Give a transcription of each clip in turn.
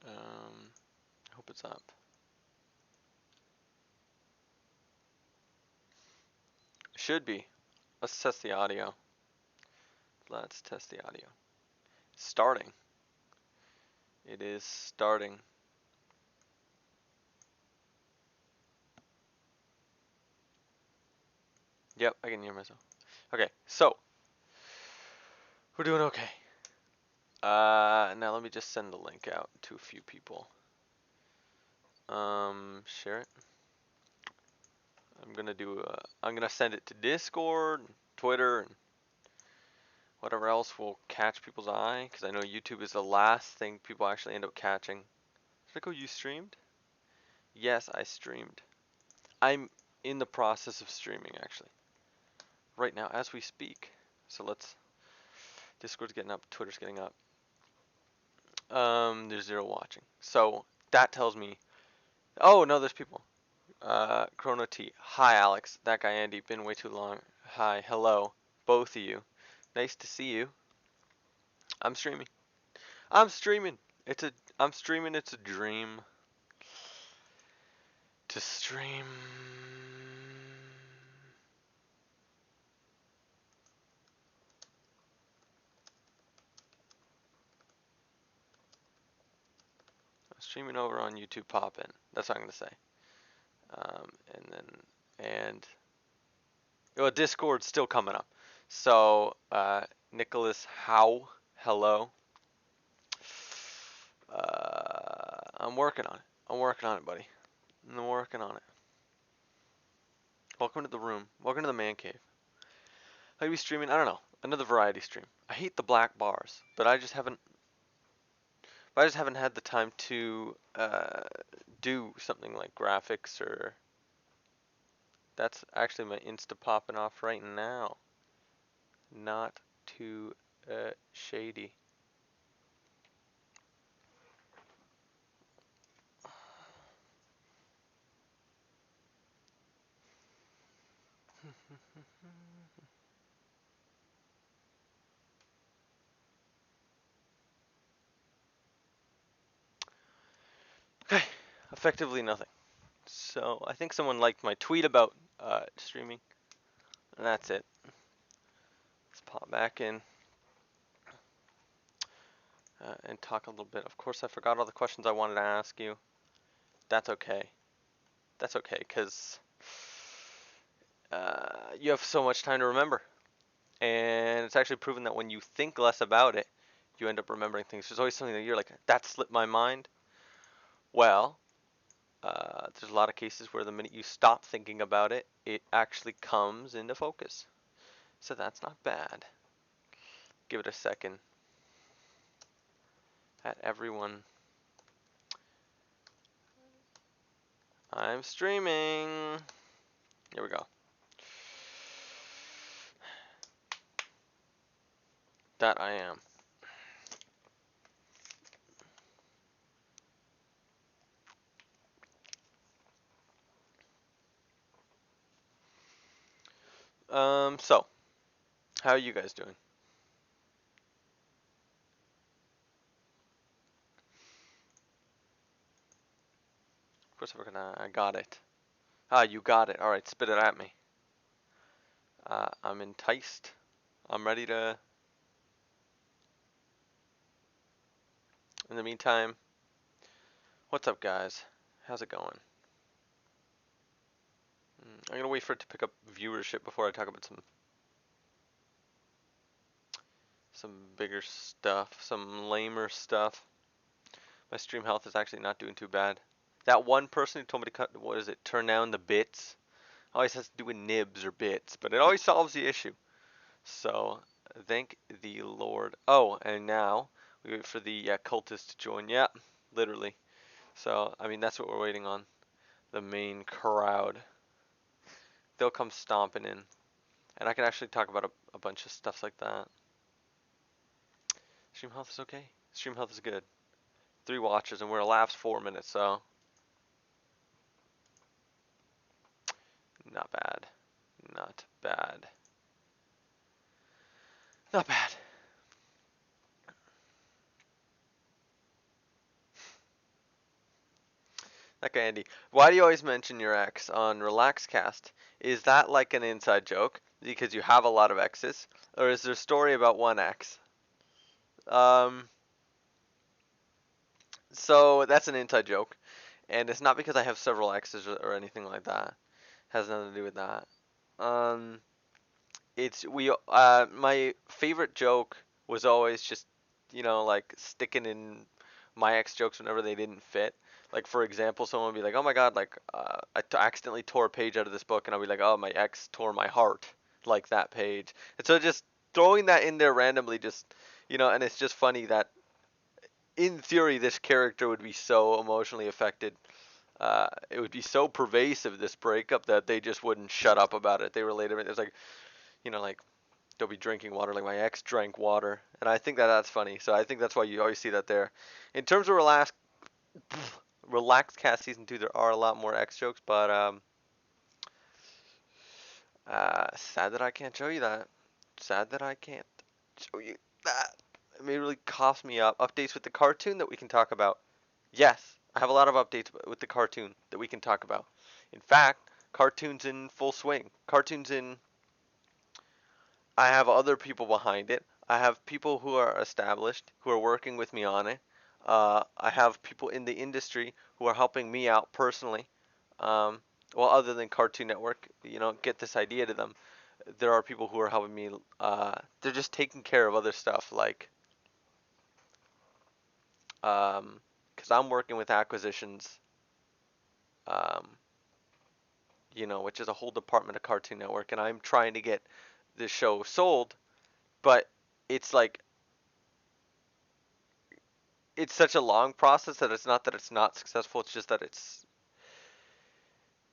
I hope it's up. Should be. Let's test the audio. Let's test the audio. Starting. It is starting. Yep, I can hear myself. Okay, so we're doing okay. Now let me just send the link out to a few people. Share it. I'm gonna send it to Discord, Twitter, and whatever else will catch people's eye, because I know YouTube is the last thing people actually end up catching. Did I go you streamed? Yes, I streamed. I'm in the process of streaming actually. Right now as we speak. So let's Discord's getting up, Twitter's getting up. There's 0 watching. So that tells me, oh no, there's people. Chrono T. Hi Alex. That guy Andy. Been way too long. Hi. Hello. Both of you. Nice to see you. I'm streaming. I'm streaming. I'm streaming. It's a dream to stream. I'm streaming over on YouTube Poppin. That's what I'm gonna say. And then well, Discord's still coming up. So Nicholas Howe. Hello. I'm working on it. I'm working on it, buddy. I'm working on it. Welcome to the room. Welcome to the man cave. How do we streaming? I don't know. Another variety stream. I hate the black bars, but I just haven't had the time to do something like graphics or. That's actually my Insta popping off right now. Not too shady. Okay, effectively nothing. So I think someone liked my tweet about streaming, and that's it. Let's pop back in and talk a little bit. Of course, I forgot all the questions I wanted to ask you. That's okay. That's okay, because you have so much time to remember. And it's actually proven that when you think less about it, you end up remembering things. There's always something that you're like, that slipped my mind. Well, there's a lot of cases where the minute you stop thinking about it, it actually comes into focus. So that's not bad. Give it a second. At everyone. I'm streaming. Here we go. That I am. So, how are you guys doing? Of course, I got it. Ah, you got it. Alright, spit it at me. I'm enticed. I'm ready to. In the meantime, what's up, guys? How's it going? I'm gonna wait for it to pick up viewership before I talk about some bigger stuff, some lamer stuff. My stream health is actually not doing too bad. That one person who told me to cut, what is it, turn down the bits, always has to do with nibs or bits, but it always solves the issue. So, thank the Lord. Oh, and now we wait for the cultists to join. Yeah, literally. So, I mean, that's what we're waiting on. The main crowd. They'll come stomping in. And I can actually talk about a bunch of stuff like that. Stream health is okay. Stream health is good. 3 watchers and we're elapsed 4 minutes, so not bad. Not bad. Not bad. That guy Andy. Why do you always mention your ex on RelaxCast? Is that like an inside joke because you have a lot of exes, or is there a story about one ex? Um, so that's an inside joke, and it's not because I have several exes or anything like that. Has nothing to do with that. Um, it's we my favorite joke was always just like sticking in my ex jokes whenever they didn't fit. Like for example, someone would be like, "Oh my god, like accidentally tore a page out of this book," and I'll be like, "Oh, my ex tore my heart," like that page. And so just throwing that in there randomly, just and it's just funny that in theory this character would be so emotionally affected. It would be so pervasive, this breakup, that they just wouldn't shut up about it. They related it. It's like like they'll be drinking water, like my ex drank water, and I think that that's funny. So I think that's why you always see that there. In terms of Relaxed Cast season 2, there are a lot more X jokes, but sad that I can't show you that. Sad that I can't show you that. It may really cost me up. Updates with the cartoon that we can talk about. Yes, I have a lot of updates with the cartoon that we can talk about. In fact, cartoon's in full swing. Cartoon's in. I have other people behind it. I have people who are established who are working with me on it. I have people in the industry who are helping me out personally. Um, well, other than Cartoon Network, get this idea to them. There are people who are helping me. They're just taking care of other stuff, like, because I'm working with acquisitions, um, which is a whole department of Cartoon Network, and I'm trying to get this show sold, but it's like it's such a long process that it's not that it's not successful. It's just that it's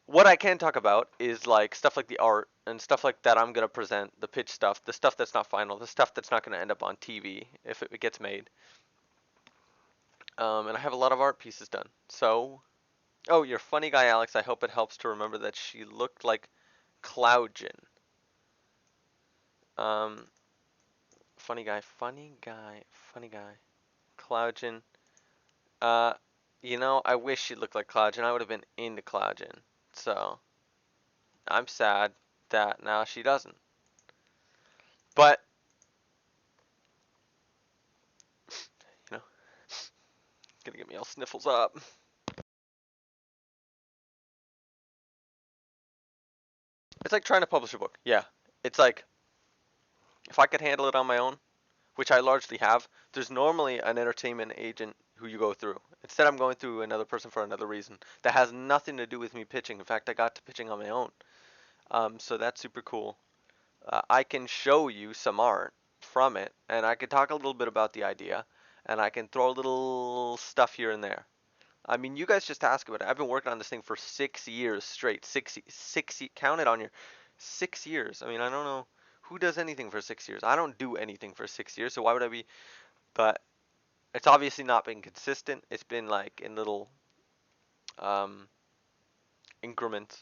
what I can talk about is like stuff like the art and stuff like that. I'm gonna present the pitch stuff, the stuff that's not final, the stuff that's not gonna end up on TV if it gets made. And I have a lot of art pieces done. So, oh, you're funny guy, Alex. I hope it helps to remember that she looked like Cloudjin. Um, funny guy, funny guy, funny guy. Cloudjin. Uh, I wish she looked like Cloudjin. I would have been into Cloudjin. So, I'm sad that now she doesn't. But, you know, gonna get me all sniffles up. It's like trying to publish a book. Yeah. It's like, if I could handle it on my own, which I largely have, there's normally an entertainment agent who you go through. Instead, I'm going through another person for another reason that has nothing to do with me pitching. In fact, I got to pitching on my own. So that's super cool. I can show you some art from it, and I can talk a little bit about the idea, and I can throw a little stuff here and there. I mean, you guys just ask about it. I've been working on this thing for 6 years straight. Count it on your 6 years. I mean, I don't know who does anything for 6 years. I don't do anything for 6 years, so why would I be? But it's obviously not been consistent. It's been like in little um, increments.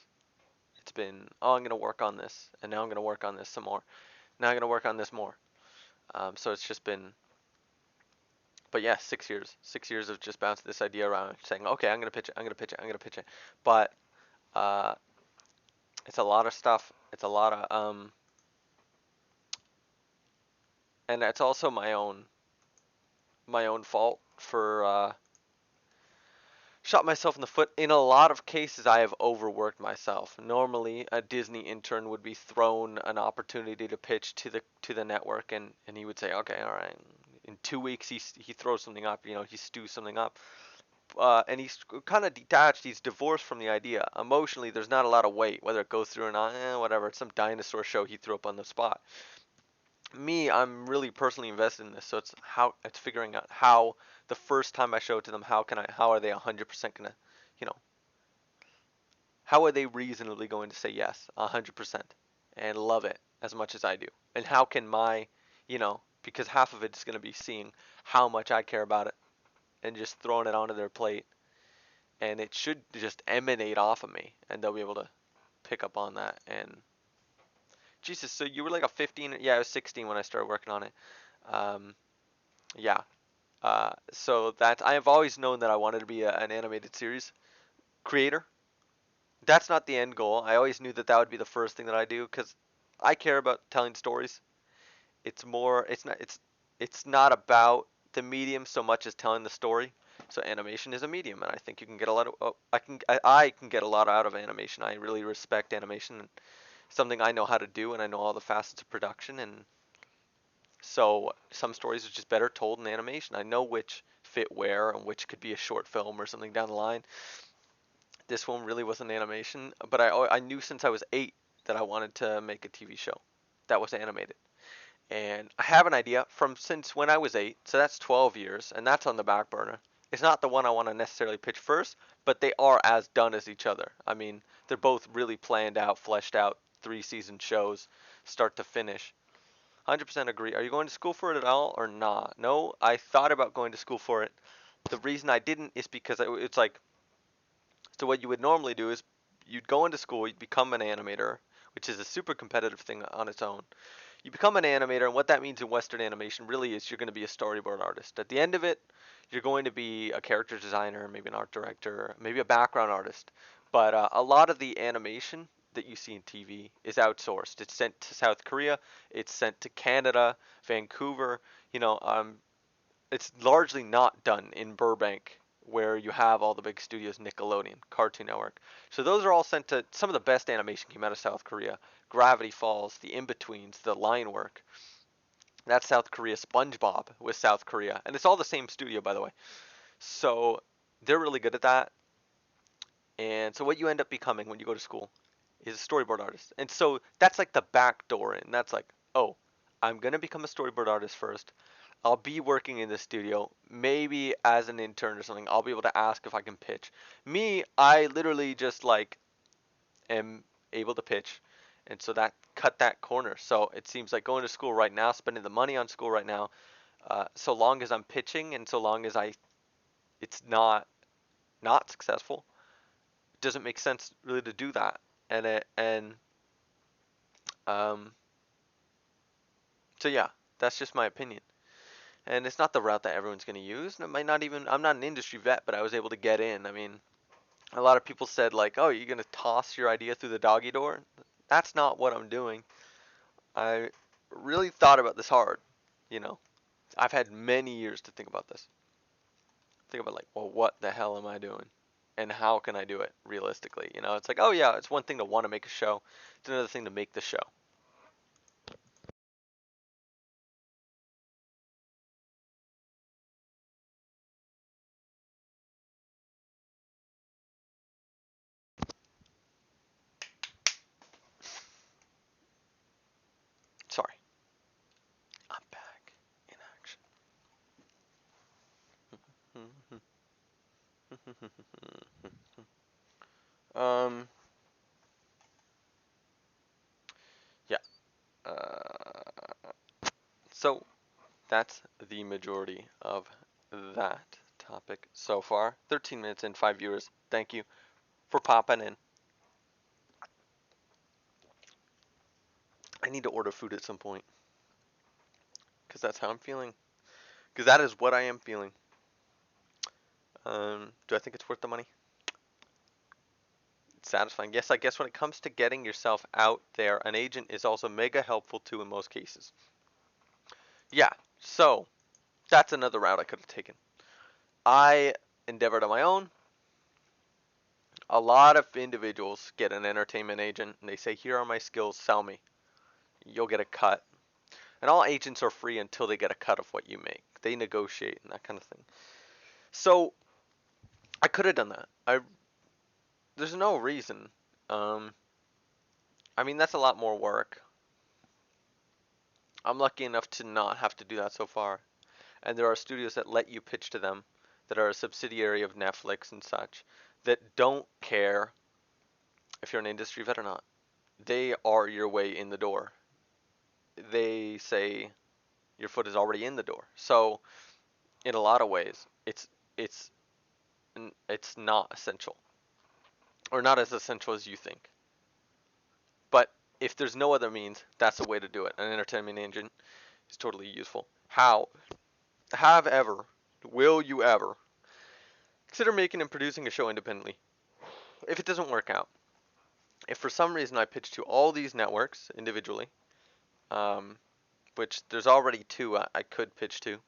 It's been, oh, I'm gonna work on this, and now I'm gonna work on this some more. Now I'm gonna work on this more. So it's just been, but yeah, 6 years. 6 years of just bouncing this idea around, saying, okay, I'm gonna pitch it. I'm gonna pitch it. I'm gonna pitch it. But uh, it's a lot of stuff. It's a lot of and it's also my own fault for shot myself in the foot. In a lot of cases, I have overworked myself. Normally, a Disney intern would be thrown an opportunity to pitch to the network, and he would say, okay, all right. In 2 weeks, he throws something up. He stews something up. And he's kind of detached. He's divorced from the idea. Emotionally, there's not a lot of weight, whether it goes through or not. Whatever. It's some dinosaur show he threw up on the spot. Me, I'm really personally invested in this, so it's figuring out how the first time I show it to them, how are they 100% gonna, you know, how are they reasonably going to say yes 100% and love it as much as I do, and how can because half of it's gonna be seeing how much I care about it and just throwing it onto their plate, and it should just emanate off of me, and they'll be able to pick up on that. And Jesus, so you were like a 15? Yeah, I was 16 when I started working on it. Um, yeah. So that I have always known that I wanted to be an animated series. creator. That's not the end goal. I always knew that that would be the first thing that I do because I care about telling stories. It's more. It's not about the medium so much as telling the story. So animation is a medium, and I think you can get a lot of. Oh, I can get a lot out of animation. I really respect animation. And something I know how to do, and I know all the facets of production. And so some stories are just better told in animation. I know which fit where and which could be a short film or something down the line. This one really was an animation, but I knew since I was 8 that I wanted to make a TV show that was animated. And I have an idea from since when I was 8, so that's 12 years, and that's on the back burner. It's not the one I want to necessarily pitch first, but they are as done as each other. I mean, they're both really planned out, fleshed out, 3-season shows, start to finish. 100% agree. Are you going to school for it at all or not? No, I thought about going to school for it. The reason I didn't is because it's like, so what you would normally do is you'd go into school, you'd become an animator, which is a super competitive thing on its own. You become an animator, and what that means in Western animation really is you're going to be a storyboard artist. At the end of it, you're going to be a character designer, maybe an art director, maybe a background artist. But a lot of the animation that you see in TV is outsourced. It's sent to South Korea, it's sent to Canada, Vancouver. You know, it's largely not done in Burbank, where you have all the big studios, Nickelodeon, Cartoon Network. So those are all sent to some of the best animation came out of South Korea. Gravity Falls, The In-Betweens, the line work. That's South Korea. SpongeBob was South Korea. And it's all the same studio, by the way. So they're really good at that. And so what you end up becoming when you go to school is a storyboard artist. And so that's like the back door in. That's like, oh, I'm going to become a storyboard artist first. I'll be working in the studio, maybe as an intern or something. I'll be able to ask if I can pitch. Me, I literally just like am able to pitch, and so that cut that corner. So it seems like going to school right now, spending the money on school right now, so long as I'm pitching and so long as it's not successful, it doesn't make sense really to do that. And um, so yeah, that's just my opinion. And it's not the route that everyone's going to use. And it might not even. I'm not an industry vet, but I was able to get in. I mean, a lot of people said like, "Oh, you're going to toss your idea through the doggy door." That's not what I'm doing. I really thought about this hard. You know, I've had many years to think about this. Think about like, well, what the hell am I doing? And how can I do it realistically? You know, it's like, oh yeah, it's one thing to want to make a show. It's another thing to make the show. Sorry. I'm back in action. um, yeah. So that's the majority of that topic so far. 13 minutes and 5 viewers. Thank you for popping in. I need to order food at some point because that's how I'm feeling. Because that is what I am feeling. Do I think it's worth the money? It's satisfying. Yes, I guess when it comes to getting yourself out there, an agent is also mega helpful too in most cases. Yeah, so that's another route I could have taken. I endeavored on my own. A lot of individuals get an entertainment agent and they say, here are my skills, sell me. You'll get a cut. And all agents are free until they get a cut of what you make. They negotiate and that kind of thing. So I could have done that. There's no reason. Um, I mean, that's a lot more work. I'm lucky enough to not have to do that so far. And there are studios that let you pitch to them that are a subsidiary of Netflix and such that don't care if you're an industry vet or not. They are your way in the door. They say your foot is already in the door. So in a lot of ways, it's it's not essential or not as essential as you think. But if there's no other means, that's a way to do it. An entertainment agent is totally useful. How have ever will you ever consider making and producing a show independently? if it doesn't work out, if for some reason I pitch to all these networks individually, um, which there's already two I could pitch to,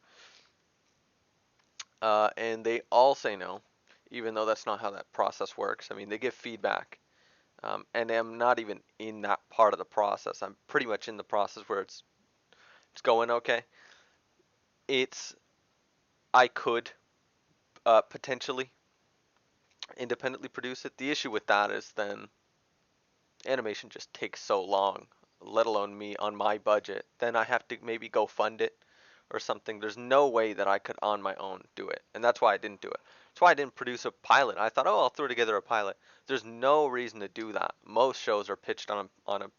and they all say no, even though that's not how that process works. I mean, they give feedback, and I'm not even in that part of the process. I'm pretty much in the process where it's going okay. It's I could potentially independently produce it. The issue with that is then animation just takes so long, let alone me on my budget. Then I have to maybe go fund it or something. There's no way that I could on my own do it. And that's why I didn't do it. That's why I didn't produce a pilot. I thought, oh, I'll throw together a pilot. There's no reason to do that. Most shows are pitched on a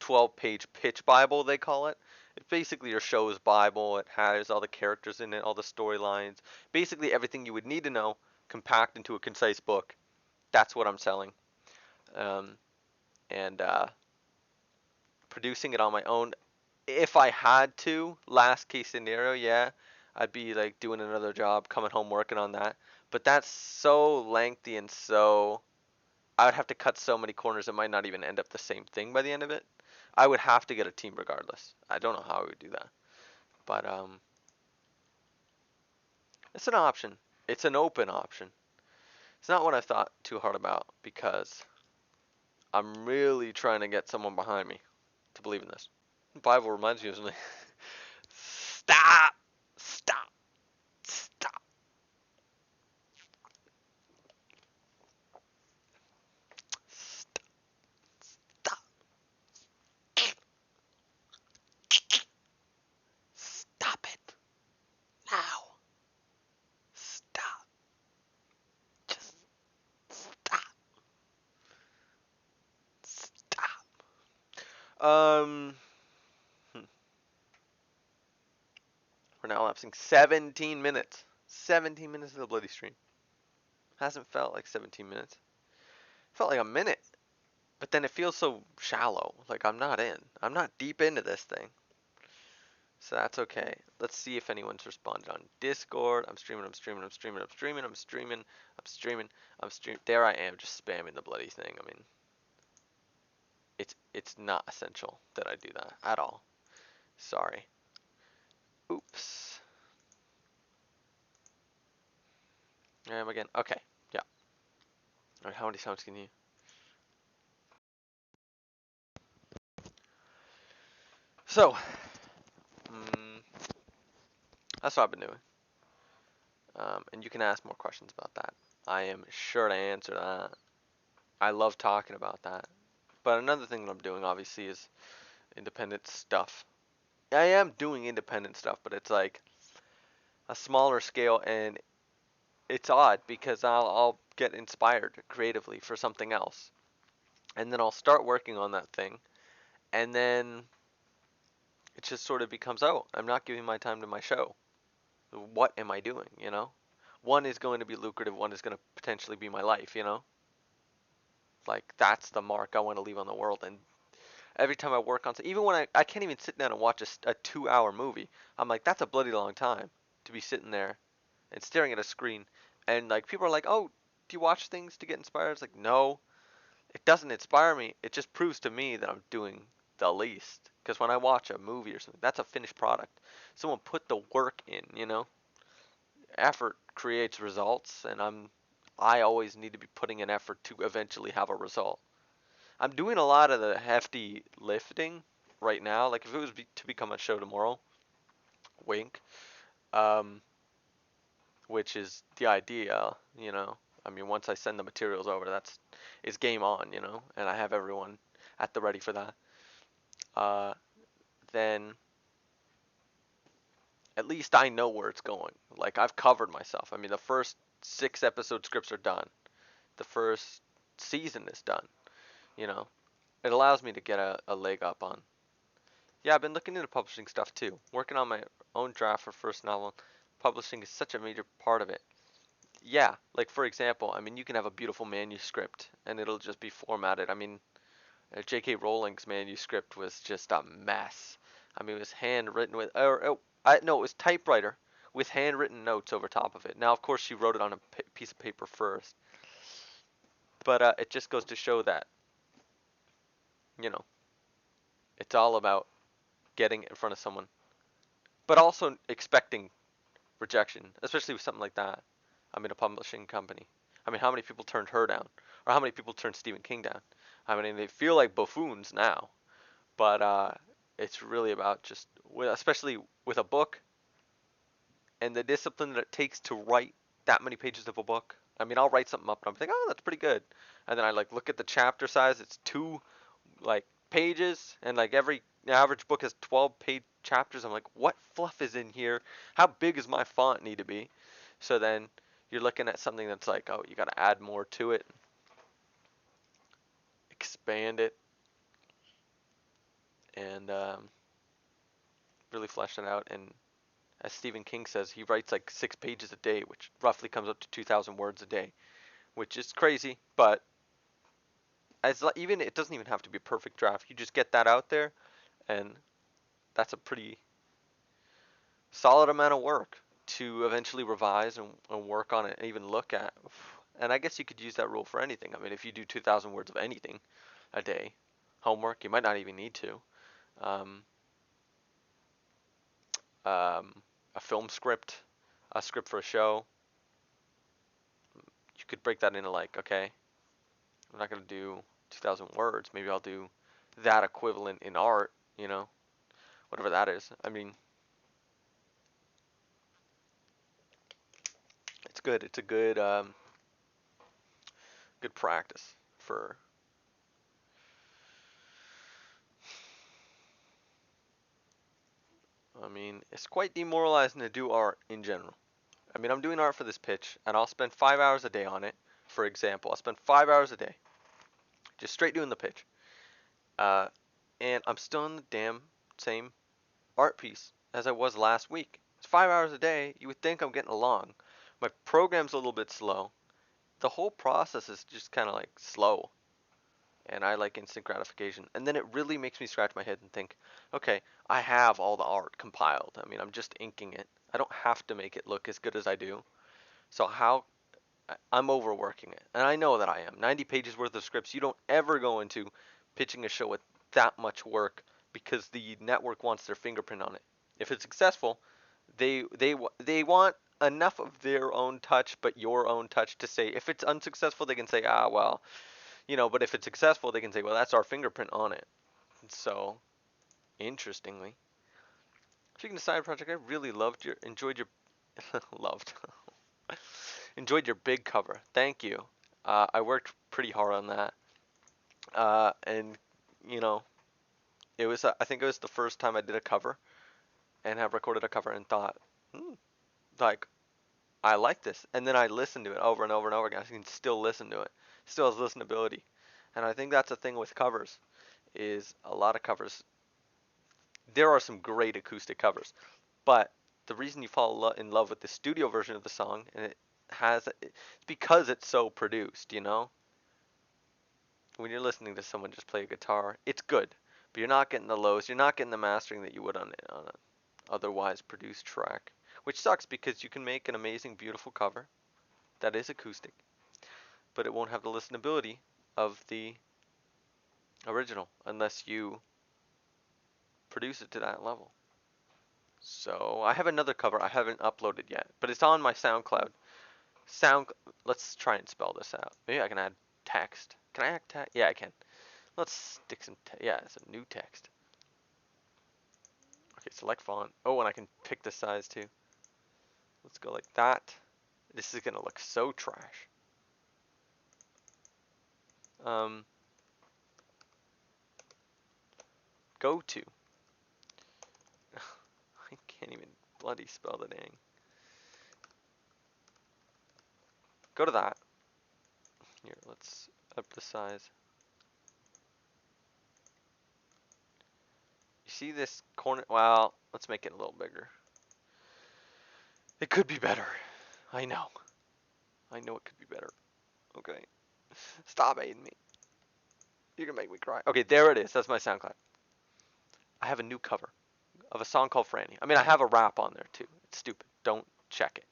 12-page pitch Bible, they call it. It's basically your show's Bible. It has all the characters in it, all the storylines, basically everything you would need to know, compact into a concise book. That's what I'm selling. Um, and producing it on my own, if I had to, last case scenario, yeah, I'd be like doing another job, coming home working on that. But that's so lengthy and so I would have to cut so many corners it might not even end up the same thing by the end of it. I would have to get a team regardless. I don't know how I would do that. But it's an option. It's an open option. It's not what I thought too hard about because I'm really trying to get someone behind me to believe in this. Bible reminds me of something. Stop! Stop! Stop! Stop! Stop it! Now! Stop! Just stop! Stop! Um, we're now lapsing 17 minutes. 17 minutes of the bloody stream. Hasn't felt like 17 minutes. Felt like a minute. But then it feels so shallow. Like I'm not in. I'm not deep into this thing. So that's okay. Let's see if anyone's responded on Discord. I'm streaming, I'm streaming, I'm streaming, I'm streaming, I'm streaming, I'm streaming, I'm streaming. There I am just spamming the bloody thing. I mean, it's not essential that I do that at all. Sorry. Oops. I am again. Okay. Yeah. All right, how many sounds can you? So, that's what I've been doing. And you can ask more questions about that. I am sure to answer that. I love talking about that. But another thing that I'm doing, obviously, is independent stuff. I am doing independent stuff, but it's like a smaller scale, and it's odd because I'll get inspired creatively for something else, and then I'll start working on that thing, and then it just sort of becomes, oh, I'm not giving my time to my show. What am I doing? You know, one is going to be lucrative, one is going to potentially be my life. You know, like that's the mark I want to leave on the world, and every time I work on, even when I can't even sit down and watch a 2-hour movie, I'm like, that's a bloody long time to be sitting there and staring at a screen. And like people are like, oh, do you watch things to get inspired? It's like, no, it doesn't inspire me. It just proves to me that I'm doing the least. Because when I watch a movie or something, that's a finished product. Someone put the work in, you know? Effort creates results, and I always need to be putting an effort to eventually have a result. I'm doing a lot of the hefty lifting right now. Like if it was to become a show tomorrow, wink, um, which is the idea, you know. I mean, once I send the materials over, it's game on, you know, and I have everyone at the ready for that. Uh, then at least I know where it's going. Like I've covered myself. I mean, the first 6 episode scripts are done. The first season is done. You know, it allows me to get a leg up on. Yeah, I've been looking into publishing stuff too. Working on my own draft for first novel. Publishing is such a major part of it. Yeah, like for example, I mean, you can have a beautiful manuscript and it'll just be formatted. I mean, J.K. Rowling's manuscript was just a mess. I mean, it was handwritten with, no, it was typewriter with handwritten notes over top of it. Now, of course, she wrote it on a piece of paper first. But it just goes to show that, you know, it's all about getting it in front of someone, but also expecting rejection, especially with something like that. I mean, a publishing company. I mean, how many people turned her down, or how many people turned Stephen King down? I mean, they feel like buffoons now, but it's really about just, especially with a book and the discipline that it takes to write that many pages of a book. I mean, I'll write something up and I'm like, oh, that's pretty good, and then I like look at the chapter size. It's 2 like pages, and like every average book has 12-page chapters. I'm like, what fluff is in here? How big does my font need to be? So then you're looking at something that's like, oh, you got to add more to it, expand it, and really flesh it out. And as Stephen King says, he writes like 6 pages a day, which roughly comes up to 2,000 words a day, which is crazy. But even it doesn't even have to be a perfect draft. You just get that out there, and that's a pretty solid amount of work to eventually revise and work on it and even look at. And I guess you could use that rule for anything. I mean, if you do 2,000 words of anything a day, homework, you might not even need to. Um, a film script, a script for a show, you could break that into like, okay, I'm not going to do 2,000 words. Maybe I'll do that equivalent in art, whatever that is. I mean, it's good. It's a good practice for. I mean, it's quite demoralizing to do art in general. I mean, I'm doing art for this pitch, and I'll spend 5 hours a day on it. For example, I'll spend 5 hours a day just straight doing the pitch, uh, and I'm still in the damn same art piece as I was last week. It's 5 hours a day. You would think I'm getting along. My program's a little bit slow. The whole process is just kind of like slow, and I like instant gratification. And then it really makes me scratch my head and think, okay, I have all the art compiled. I mean, I'm just inking it. I don't have to make it look as good as I do. So how I'm overworking it, and I know that I am. 90 pages worth of scripts. You don't ever go into pitching a show with that much work because the network wants their fingerprint on it. If it's successful, they want enough of their own touch, but your own touch to say. If it's unsuccessful, they can say, ah, well, But if it's successful, they can say, well, that's our fingerprint on it. So, interestingly, speaking of side project, I really enjoyed your, loved, enjoyed your big cover. Thank you. I worked pretty hard on that, and you know, it was I think it was the first time I did a cover and have recorded a cover and thought, like I like this, and then I listened to it over and over and over again. I can still listen to it, still has listenability, and I think that's the thing with covers, is a lot of covers. There are some great acoustic covers, but the reason you fall in love with the studio version of the song, and it's because it's so produced. When you're listening to someone just play a guitar, it's good, but you're not getting the lows, you're not getting the mastering that you would on an otherwise produced track, which sucks because you can make an amazing, beautiful cover that is acoustic, but it won't have the listenability of the original unless you produce it to that level. So I have another cover I haven't uploaded yet, but it's on my SoundCloud. Let's try and spell this out. Maybe I can add text. Can I add text? Yeah, I can. Let's stick some yeah, it's a new text. Okay, select font. Oh, and I can pick the size too. Let's go like that. This is gonna look so trash. Go to. I can't even bloody spell the dang. Go to that. Here, let's up the size. You see this corner? Well, let's make it a little bigger. It could be better. I know. I know it could be better. Okay. Stop hating me. You're gonna make me cry. Okay, there it is. That's my SoundCloud. I have a new cover of a song called Franny. I mean, I have a rap on there too. It's stupid. Don't check it.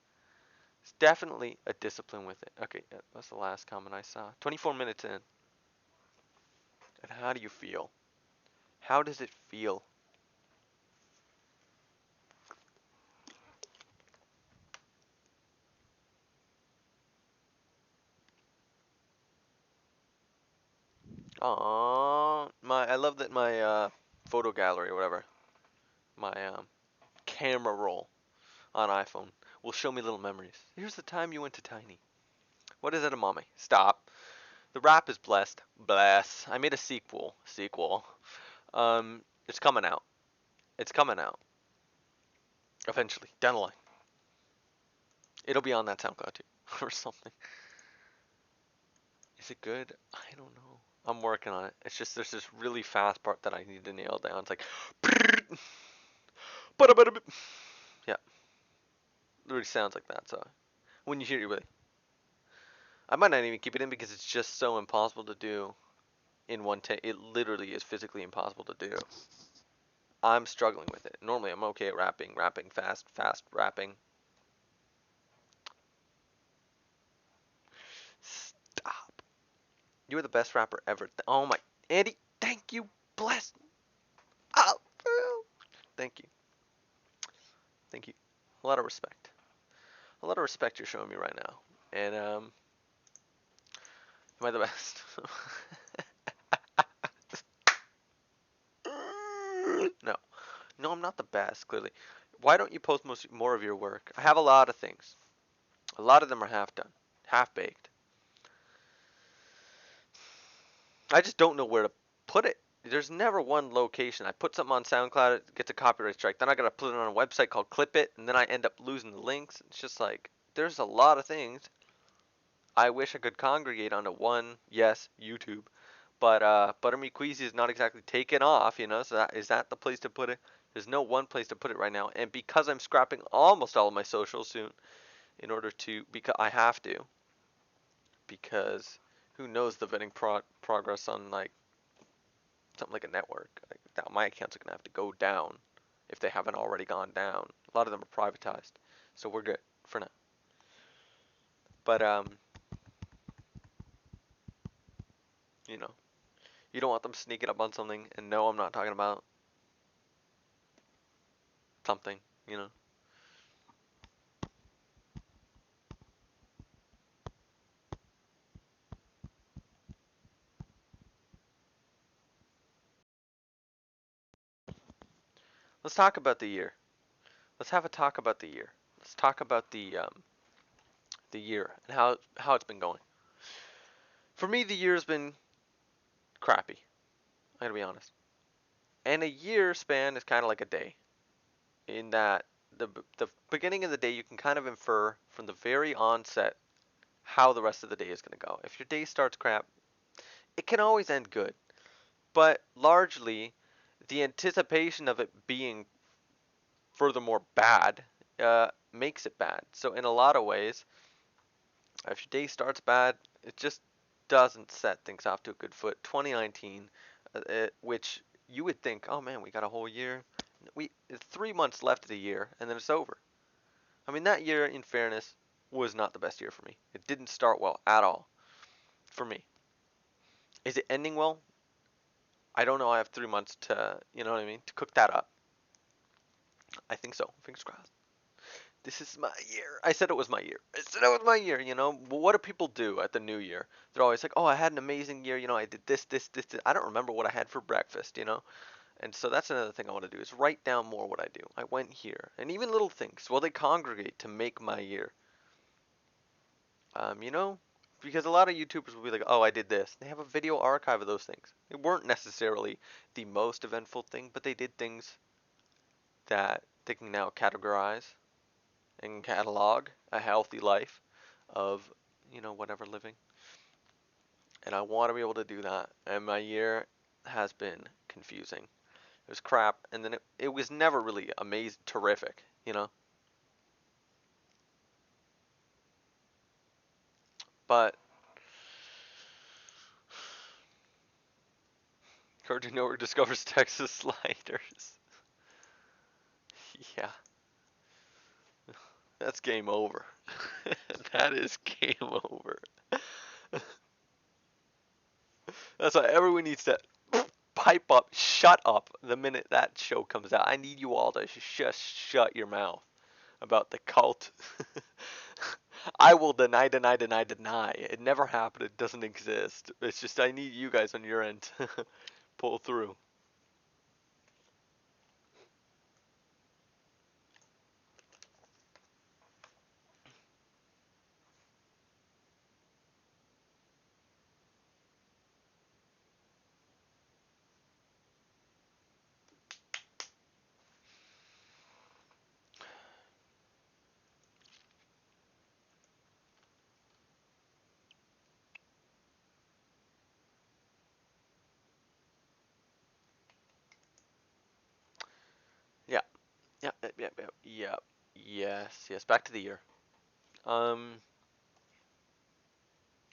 It's definitely a discipline with it. Okay, that's the last comment I saw. 24 minutes in. And how do you feel? How does it feel? Aww, I love that my photo gallery or whatever, my camera roll on iPhone will show me little memories. Here's the time you went to Tiny. What is it, a mommy? Stop. The rap is blessed. Bless. I made a sequel. It's coming out. It's coming out. Eventually. Down the line. It'll be on that SoundCloud too. Or something. Is it good? I don't know. I'm working on it. It's just there's this really fast part that I need to nail down. It's like yeah. It really sounds like that, so when you hear it, really. I might not even keep it in because it's just so impossible to do in one take. It literally is physically impossible to do. I'm struggling with it. Normally I'm okay at rapping fast rapping. Stop. You are the best rapper ever. Oh my, Andy, thank you. Bless. Oh, thank you. Thank you. A lot of respect. A lot of respect you're showing me right now. And am I the best? No. No, I'm not the best, clearly. Why don't you post more of your work? I have a lot of things. A lot of them are half done, half baked. I just don't know where to put it. There's never one location. I put something on SoundCloud, it gets a copyright strike. Then I gotta put it on a website called Clip It, and then I end up losing the links. It's just like there's a lot of things. I wish I could congregate onto one. Yes, YouTube, but Butter Me Queasy is not exactly taken off. So is that the place to put it? There's no one place to put it right now, and because I'm scrapping almost all of my socials soon, in order to because I have to because who knows the vetting progress on like something like a network. Like, my accounts are gonna have to go down if they haven't already gone down. A lot of them are privatized, so we're good for now. But you know, you don't want them sneaking up on something. And no, I'm not talking about something. You know. Let's talk about the year. Let's have a talk about the year. Let's talk about the year and how it's been going. For me, the year's been crappy. I gotta be honest. And a year span is kind of like a day, in that the beginning of the day you can kind of infer from the very onset how the rest of the day is going to go. If your day starts crap, it can always end good, but largely the anticipation of it being furthermore bad makes it bad. So in a lot of ways, if your day starts bad, it just doesn't set things off to a good foot. 2019, which you would think, oh man, we got a whole year. We 3 months left of the year, and then it's over. I mean, that year, in fairness, was not the best year for me. It didn't start well at all for me. Is it ending well? I don't know. I have 3 months to, you know what I mean, to cook that up. I think so. Fingers crossed. This is my year. I said it was my year. I said it was my year. What do people do at the new year? They're always like, oh, I had an amazing year. I did this. I don't remember what I had for breakfast. And so that's another thing I want to do is write down more what I do. I went here. And even little things. Well, they congregate to make my year. Um, you know, because a lot of YouTubers will be like, oh, I did this. They have a video archive of those things. They weren't necessarily the most eventful thing, but they did things that they can now categorize and catalog a healthy life of, whatever living. And I want to be able to do that. And my year has been confusing. It was crap, and then it was never really amazing, terrific. But Cartoon Network discovers Texas sliders. Yeah, that's game over. That is game over. That's why everyone needs to pipe up, shut up the minute that show comes out. I need you all to just shut your mouth about the cult. I will deny, deny, deny, deny. It never happened. It doesn't exist. It's just I need you guys on your end to pull through. Yeah, yeah, yeah, yeah, yeah, yeah. Yes, yes. Back to the year. Um,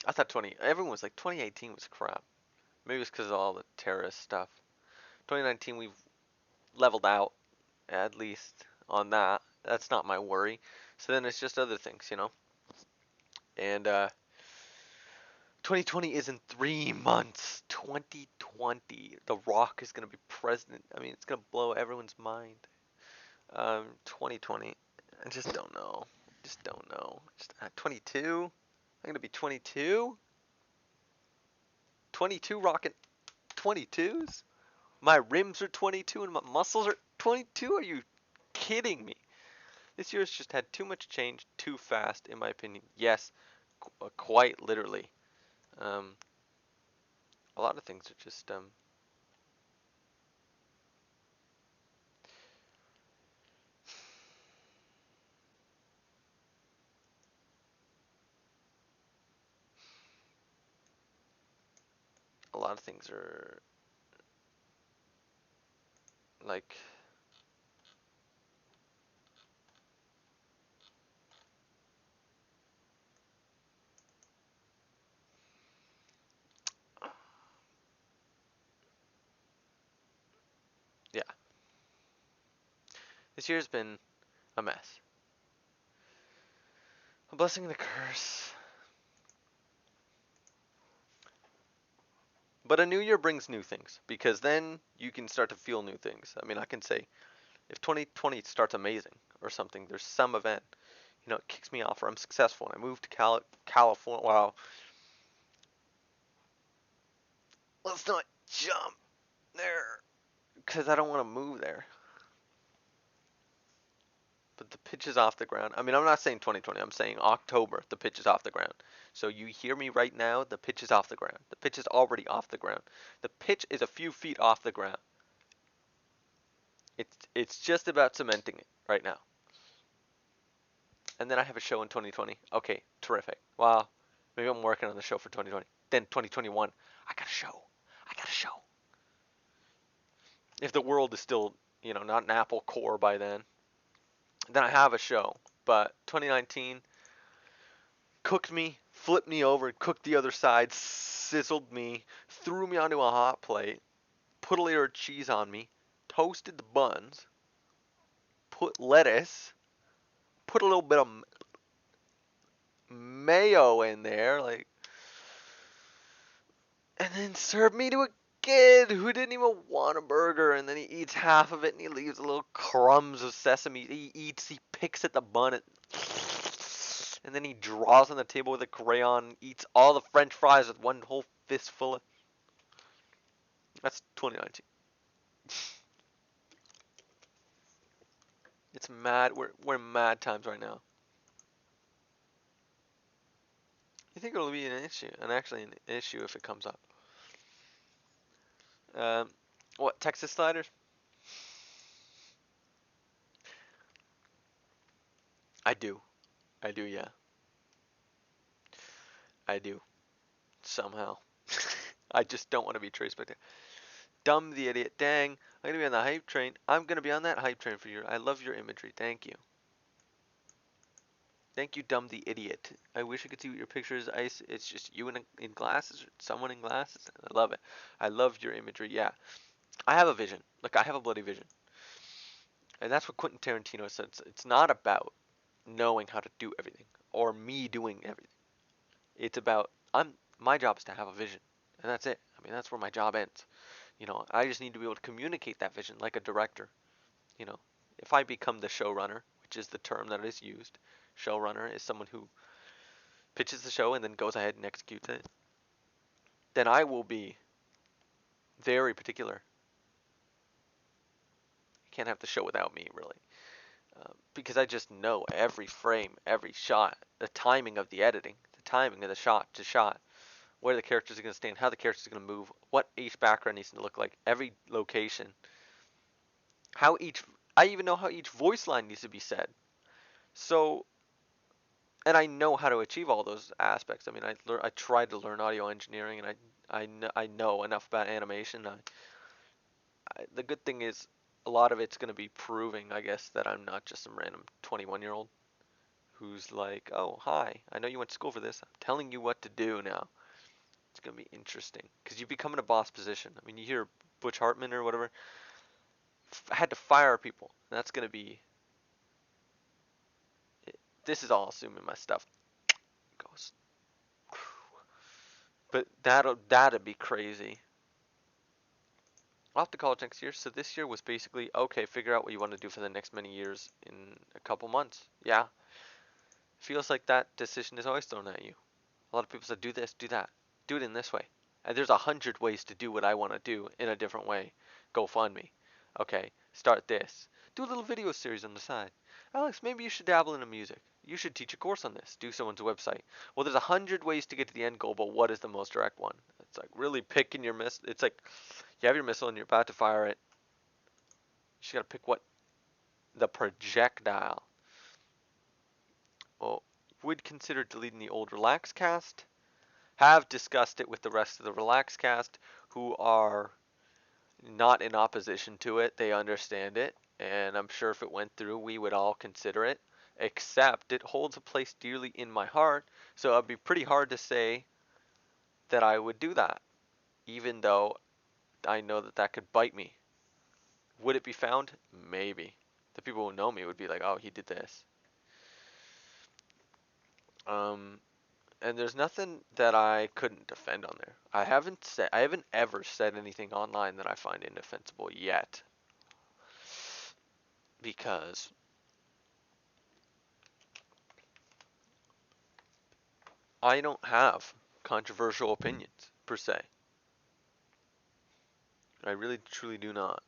I thought everyone was like 2018 was crap. Maybe it's because of all the terrorist stuff. 2019 we've leveled out at least on that. That's not my worry. So then it's just other things, you know. And 2020 is in 3 months. 2020. The Rock is gonna be president. I mean, it's gonna blow everyone's mind. 2020. I just don't know. Just don't know. Just 22. I'm gonna be 22. 22 rocking 22s. My rims are 22 and my muscles are 22. Are you kidding me? This year's just had too much change too fast, in my opinion. Yes, quite literally. Um, a lot of things are just a lot of things are like yeah. This year's been a mess. A blessing and a curse. But a new year brings new things because then you can start to feel new things. I mean, I can say if 2020 starts amazing or something, there's some event, you know, it kicks me off or I'm successful and I move to California. Wow, let's not jump there because I don't want to move there. But the pitch is off the ground. I mean, I'm not saying 2020. I'm saying October. The pitch is off the ground. So you hear me right now. The pitch is off the ground. The pitch is already off the ground. The pitch is a few feet off the ground. It's just about cementing it right now. And then I have a show in 2020. Okay, terrific. Wow, maybe I'm working on the show for 2020. Then 2021, I got a show. I got a show. If the world is still, you know, not an Apple core by then I have a show. But 2019 cooked me, flipped me over, cooked the other side, sizzled me, threw me onto a hot plate, put a layer of cheese on me, toasted the buns, put lettuce, put a little bit of mayo in there, like, and then served me to a kid who didn't even want a burger, and then he eats half of it and he leaves little crumbs of sesame. He picks at the bun, and then he draws on the table with a crayon, eats all the French fries with one whole fistful of. That's 2019. It's mad. We're in mad times right now. You think it'll be an issue, and actually an issue if it comes up? Um, what Texas sliders? I do. I do. Yeah. I do. Somehow. I just don't want to be traced by. Dumb the idiot. Dang. I'm gonna be on the hype train. I'm gonna be on that hype train for you. I love your imagery. Thank you. Thank you, dumb the idiot. I wish I could see what your picture is. It's just you in glasses or someone in glasses. I love it. I love your imagery. Yeah. I have a vision. Look, I have a bloody vision. And that's what Quentin Tarantino said. It's not about knowing how to do everything. or me doing everything. It's about my job is to have a vision, and that's it. I mean, that's where my job ends. I just need to be able to communicate that vision like a director. You know, if I become the showrunner, which is the term that is used, showrunner is someone who pitches the show and then goes ahead and executes it, then I will be very particular. You can't have the show without me, really. Because I just know every frame, every shot, the timing of the editing, the timing of the shot to shot, where the characters are going to stand, how the characters are going to move, what each background needs to look like, every location, I even know how each voice line needs to be said. So, and I know how to achieve all those aspects. I mean, I tried to learn audio engineering, and I know enough about animation. The good thing is, a lot of it's going to be proving, I guess, that I'm not just some random 21-year-old who's like, oh, hi, I know you went to school for this. I'm telling you what to do now. It's going to be interesting because you become in a boss position. I mean, you hear Butch Hartman or whatever had to fire people. That's going to be. This is all assuming my stuff goes. But that'd be crazy. Off to college next year. So this year was basically okay. Figure out what you want to do for the next many years in a couple months. Yeah, feels like that decision is always thrown at you. A lot of people said, do this, do that, do it in this way. And there's 100 ways to do what I want to do in a different way. Go fund me. Okay, start this. Do a little video series on the side. Alex, maybe you should dabble into music. You should teach a course on this. Do someone's website. Well, there's 100 ways to get to the end goal, but what is the most direct one? It's like really picking your missile. It's like you have your missile and you're about to fire it. You just gotta pick what the projectile. Well, would consider deleting the old Relax cast. Have discussed it with the rest of the Relax cast, who are not in opposition to it. They understand it, and I'm sure if it went through, we would all consider it. Except it holds a place dearly in my heart, so it'd be pretty hard to say that I would do that, even though I know that that could bite me. Would it be found? Maybe. The people who know me would be like, "Oh, he did this." Um, and there's nothing that I couldn't defend on there. I haven't ever said anything online that I find indefensible yet, because I don't have controversial opinions per se. I really truly do not.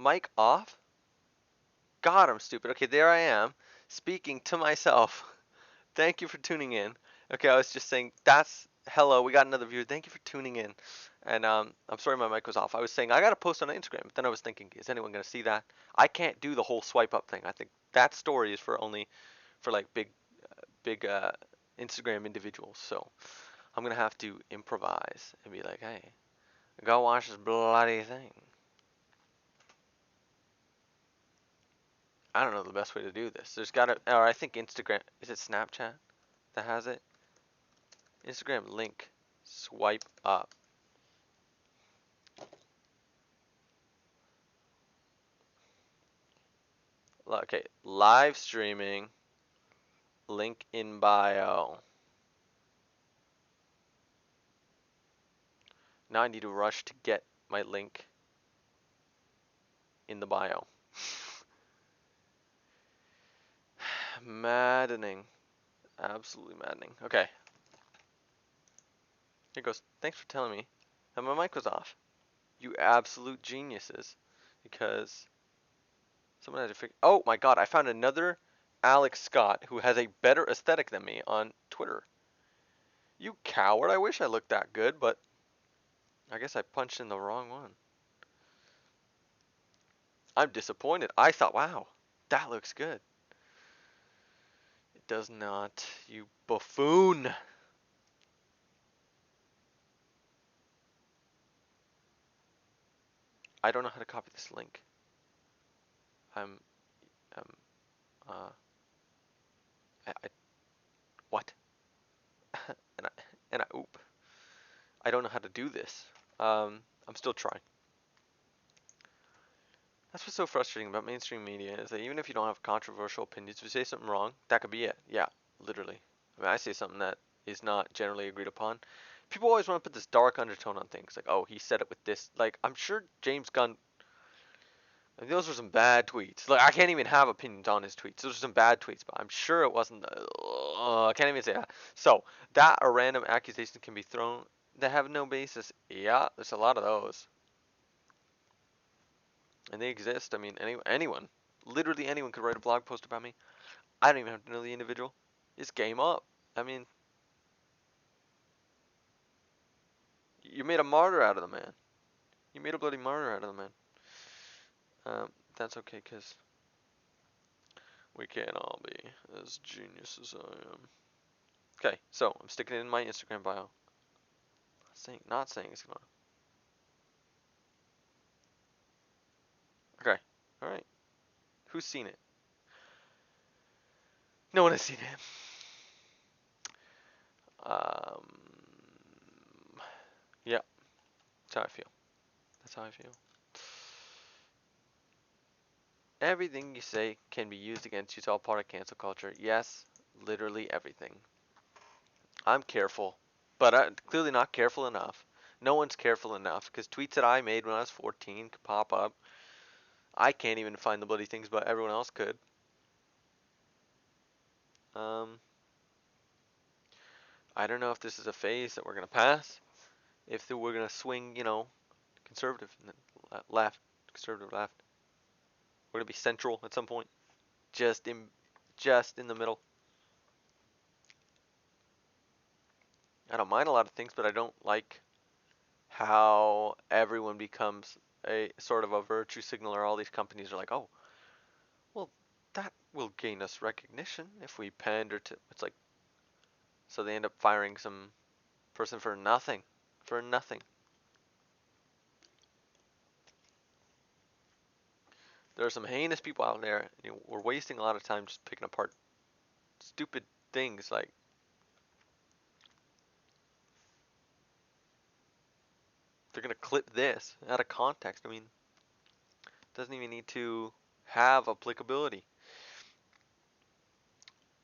Mic off? God, I'm stupid. Okay, there I am, speaking to myself. Thank you for tuning in. Okay, I was just saying that's hello. We got another viewer. Thank you for tuning in. And I'm sorry my mic was off. I was saying I got to post on Instagram, but then I was thinking, is anyone gonna see that? I can't do the whole swipe up thing. I think that story is for only for like big Instagram individuals. So I'm gonna have to improvise and be like, hey, go watch this bloody thing. I don't know the best way to do this. There's gotta, or I think Instagram, is it Snapchat that has it? Instagram link, swipe up. Okay, live streaming, link in bio. Now I need to rush to get my link in the bio. Maddening. Absolutely maddening. Okay, here goes. Thanks for telling me. And my mic was off. You absolute geniuses. Because someone had to figure. Oh my god, I found another Alex Scott who has a better aesthetic than me on Twitter. You coward. I wish I looked that good, but I guess I punched in the wrong one. I'm disappointed. I thought, wow, that looks good. It does not, you buffoon. I don't know how to copy this link. I'm, um, uh, I what? and I, oop. I don't know how to do this. I'm still trying. That's what's so frustrating about mainstream media is that even if you don't have controversial opinions, if you say something wrong, that could be it. Yeah, literally. I mean, I say something that is not generally agreed upon. People always want to put this dark undertone on things, like, oh, he said it with this. Like, I'm sure James Gunn, like, those were some bad tweets. Like, I can't even have opinions on his tweets. Those are some bad tweets, but I'm sure it wasn't. I can't even say that. So that a random accusation can be thrown that have no basis. Yeah, there's a lot of those. And they exist. I mean, anyone, literally anyone could write a blog post about me. I don't even have to know the individual. It's game up. I mean, you made a martyr out of the man. You made a bloody martyr out of the man. That's okay, cause we can't all be as genius as I am. Okay, so I'm sticking it in my Instagram bio. Not saying it's gonna. Okay, all right. Who's seen it? No one has seen it. Um, yeah, that's how I feel. That's how I feel. Everything you say can be used against you. It's all part of cancel culture. Yes, literally everything. I'm careful, but I'm clearly not careful enough. No one's careful enough because tweets that I made when I was 14 could pop up. I can't even find the bloody things, but everyone else could. Um, I don't know if this is a phase that we're gonna pass. If we're gonna swing, conservative and then left, conservative left. We're gonna be central at some point, just in, just in the middle. I don't mind a lot of things, but I don't like how everyone becomes a sort of a virtue signaler. All these companies are like, oh, well, that will gain us recognition if we pander to. It's like, so they end up firing some person for nothing, for nothing. There are some heinous people out there. We're wasting a lot of time just picking apart stupid things like they're gonna clip this out of context. I mean, it doesn't even need to have applicability.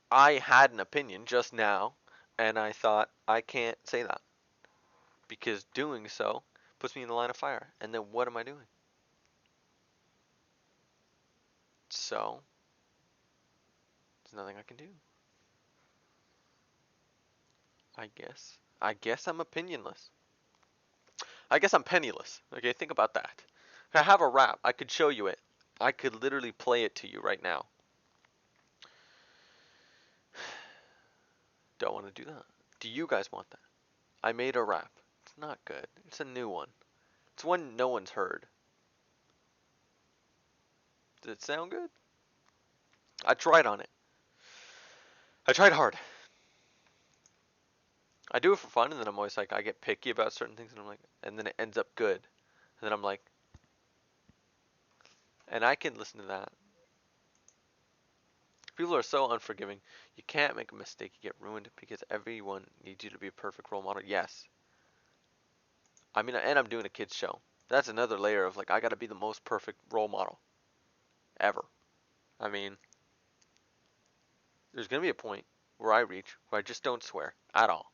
I had an opinion just now, and I thought I can't say that because doing so puts me in the line of fire. And then what am I doing? So there's nothing I can do. I guess. I guess I'm opinionless. I guess I'm penniless. Okay, think about that. I have a rap. I could show you it. I could literally play it to you right now. Don't want to do that. Do you guys want that? I made a rap. It's not good. It's a new one. It's one no one's heard. Does it sound good? I tried on it. I tried hard. I do it for fun, and then I'm always like, I get picky about certain things, and I'm like, and then it ends up good. And then I'm like, and I can listen to that. People are so unforgiving. You can't make a mistake. You get ruined because everyone needs you to be a perfect role model. Yes. I mean, and I'm doing a kids show. That's another layer of like, I gotta be the most perfect role model ever. I mean, there's gonna be a point where I reach where I just don't swear at all.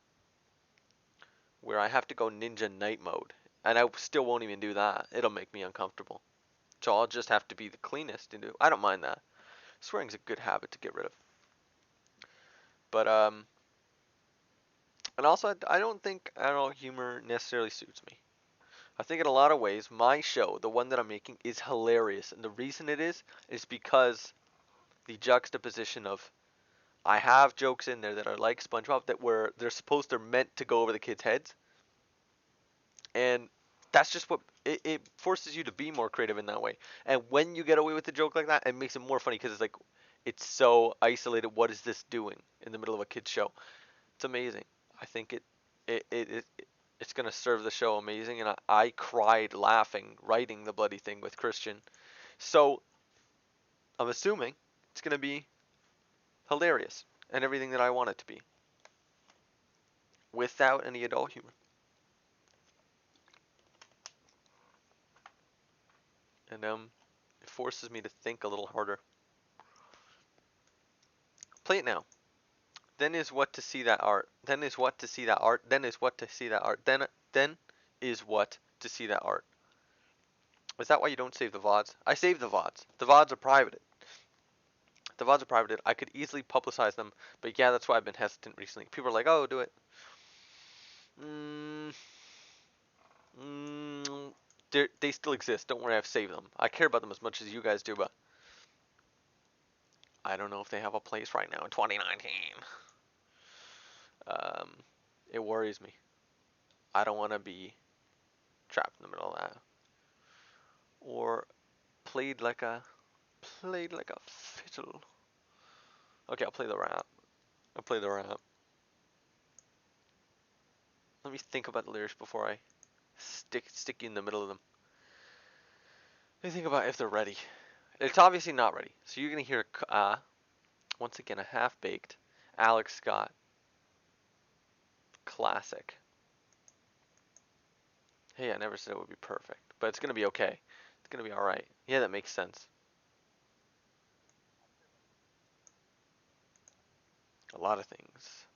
Where I have to go ninja night mode. And I still won't even do that. It'll make me uncomfortable. So I'll just have to be the cleanest and do. I don't mind that. Swearing's a good habit to get rid of. But and also I don't think adult humor necessarily suits me. I think in a lot of ways, my show, the one that I'm making, is hilarious. And the reason it is because the juxtaposition of I have jokes in there that are like SpongeBob that were they're meant to go over the kids' heads, and that's just what it forces you to be more creative in that way. And when you get away with a joke like that, it makes it more funny because it's like it's so isolated. What is this doing in the middle of a kids show? It's amazing. I think it's gonna serve the show amazing, and I cried laughing writing the bloody thing with Christian. So I'm assuming it's gonna be hilarious and everything that I want it to be, without any adult humor. And it forces me to think a little harder. Play it now. Then is what to see that art. Then is what to see that art. Then is what to see that art. Then is what to see that art. Is that why you don't save the VODs? I save the VODs. The VODs are private. The VODs are private. I could easily publicize them, but yeah, that's why I've been hesitant recently. People are like, "Oh, do it." Mm, mm, they still exist. Don't worry, I've saved them. I care about them as much as you guys do, but I don't know if they have a place right now in 2019. Um, it worries me. I don't want to be trapped in the middle of that. Or played like a fiddle. Okay, I'll play the rap. I'll play the rap. Let me think about the lyrics before I stick you in the middle of them. Let me think about if they're ready. It's obviously not ready. So you're gonna hear once again a half-baked Alex Scott classic. Hey, I never said it would be perfect, but it's gonna be okay. It's gonna be all right. Yeah, that makes sense. A lot of things.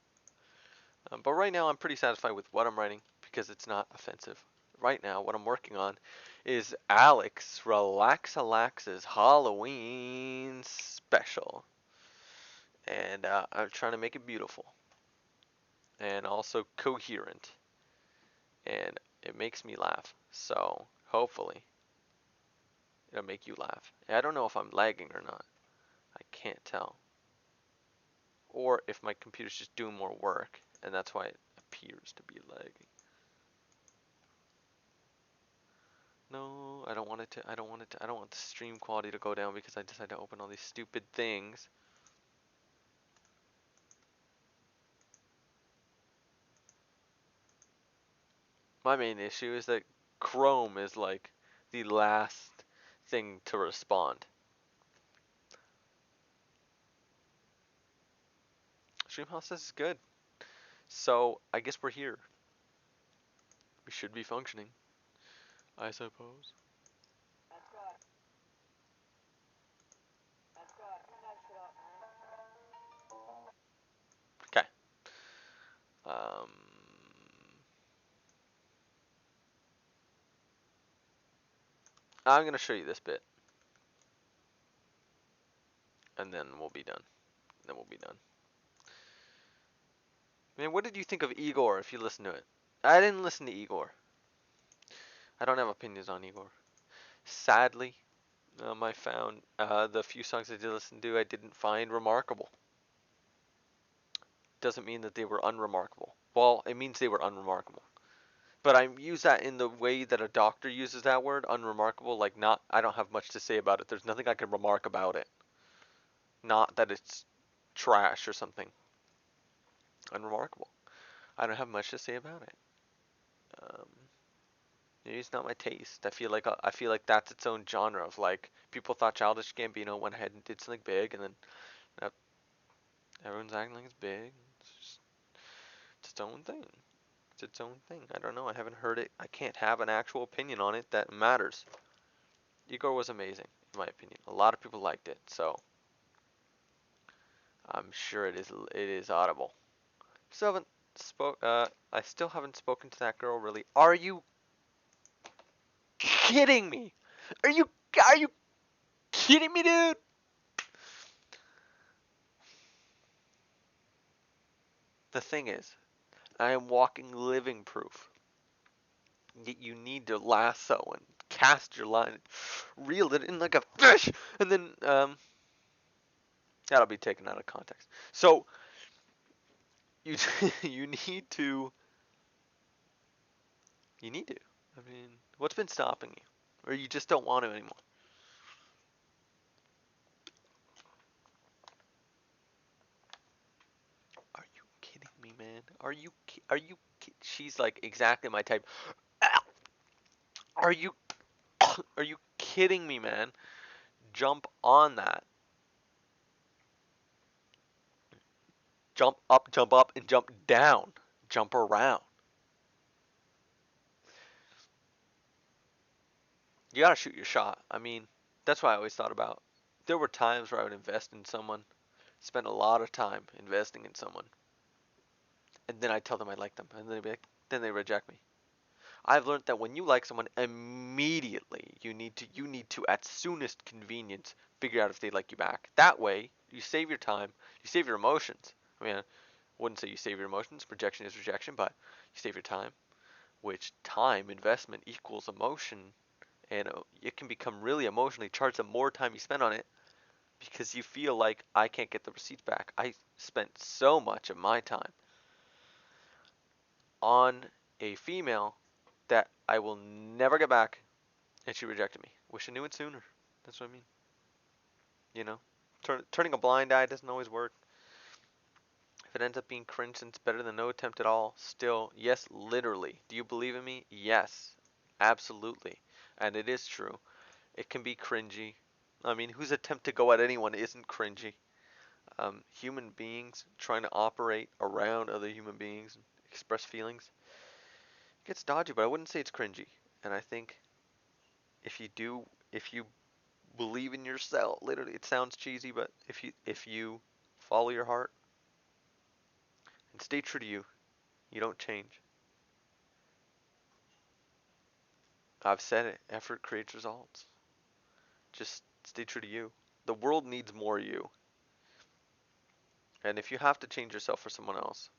But right now, I'm pretty satisfied with what I'm writing because it's not offensive. Right now, what I'm working on is Alex Relax-A-Lax's Halloween special. And I'm trying to make it beautiful and also coherent. And it makes me laugh. So hopefully, it'll make you laugh. I don't know if I'm lagging or not. I can't tell. Or if my computer's just doing more work and that's why it appears to be lagging. No, I don't want it to, I don't want it to, I don't want the stream quality to go down because I decided to open all these stupid things. My main issue is that Chrome is like the last thing to respond. Streamhouse says is good. So I guess we're here. We should be functioning, I suppose. Okay. Um, I'm gonna show you this bit, and then we'll be done. Then we'll be done. Man, what did you think of Igor if you listen to it? I didn't listen to Igor. I don't have opinions on Igor. Sadly, I found the few songs I did listen to I didn't find remarkable. Doesn't mean that they were unremarkable. Well, it means they were unremarkable. But I use that in the way that a doctor uses that word, unremarkable, like not I don't have much to say about it. There's nothing I can remark about it. Not that it's trash or something. Unremarkable. I don't have much to say about it. Um, it's not my taste. I feel like that's its own genre of like people thought Childish Gambino went ahead and did something big, and then uh, everyone's acting like it's big. It's its own thing. It's its own thing. I don't know. I haven't heard it. I can't have an actual opinion on it that matters. Igor was amazing, in my opinion. A lot of people liked it, so I'm sure it is audible. Still haven't spoke. I still haven't spoken to that girl really. Are you kidding me? Are you are you kidding me, dude? The thing is, I am walking living proof You need to lasso and cast your line, reel it in like a fish, and then that'll be taken out of context. So you you need to you need to. I mean, what's been stopping you, or you just don't want to anymore? Are you kidding me, man? She's like exactly my type. Are you are you kidding me, man? Jump on that. Jump up, and jump down. Jump around. You gotta shoot your shot. I mean, that's what I always thought about. There were times where I would invest in someone, spend a lot of time investing in someone, and then I tell them I like them, and then they reject me. I've learned that when you like someone immediately, you need to at soonest convenience figure out if they like you back. That way, you save your time, you save your emotions. I mean, I wouldn't say you save your emotions. Rejection is rejection, but you save your time, which time investment equals emotion, and it can become really emotionally charged the more time you spend on it because you feel like I can't get the receipts back. I spent so much of my time on a female that I will never get back, and she rejected me. Wish I knew it sooner. That's what I mean. You know, turning a blind eye doesn't always work. If it ends up being cringe, then it's better than no attempt at all. Still, yes, literally. Do you believe in me? Yes, absolutely. And it is true. It can be cringy. I mean, whose attempt to go at anyone isn't cringy? Human beings trying to operate around other human beings and express feelings gets dodgy, but I wouldn't say it's cringy. And I think if you believe in yourself, literally, it sounds cheesy, but if you follow your heart and stay true to you, you don't change. I've said it. Effort creates results. Just stay true to you. The world needs more you. And if you have to change yourself for someone else,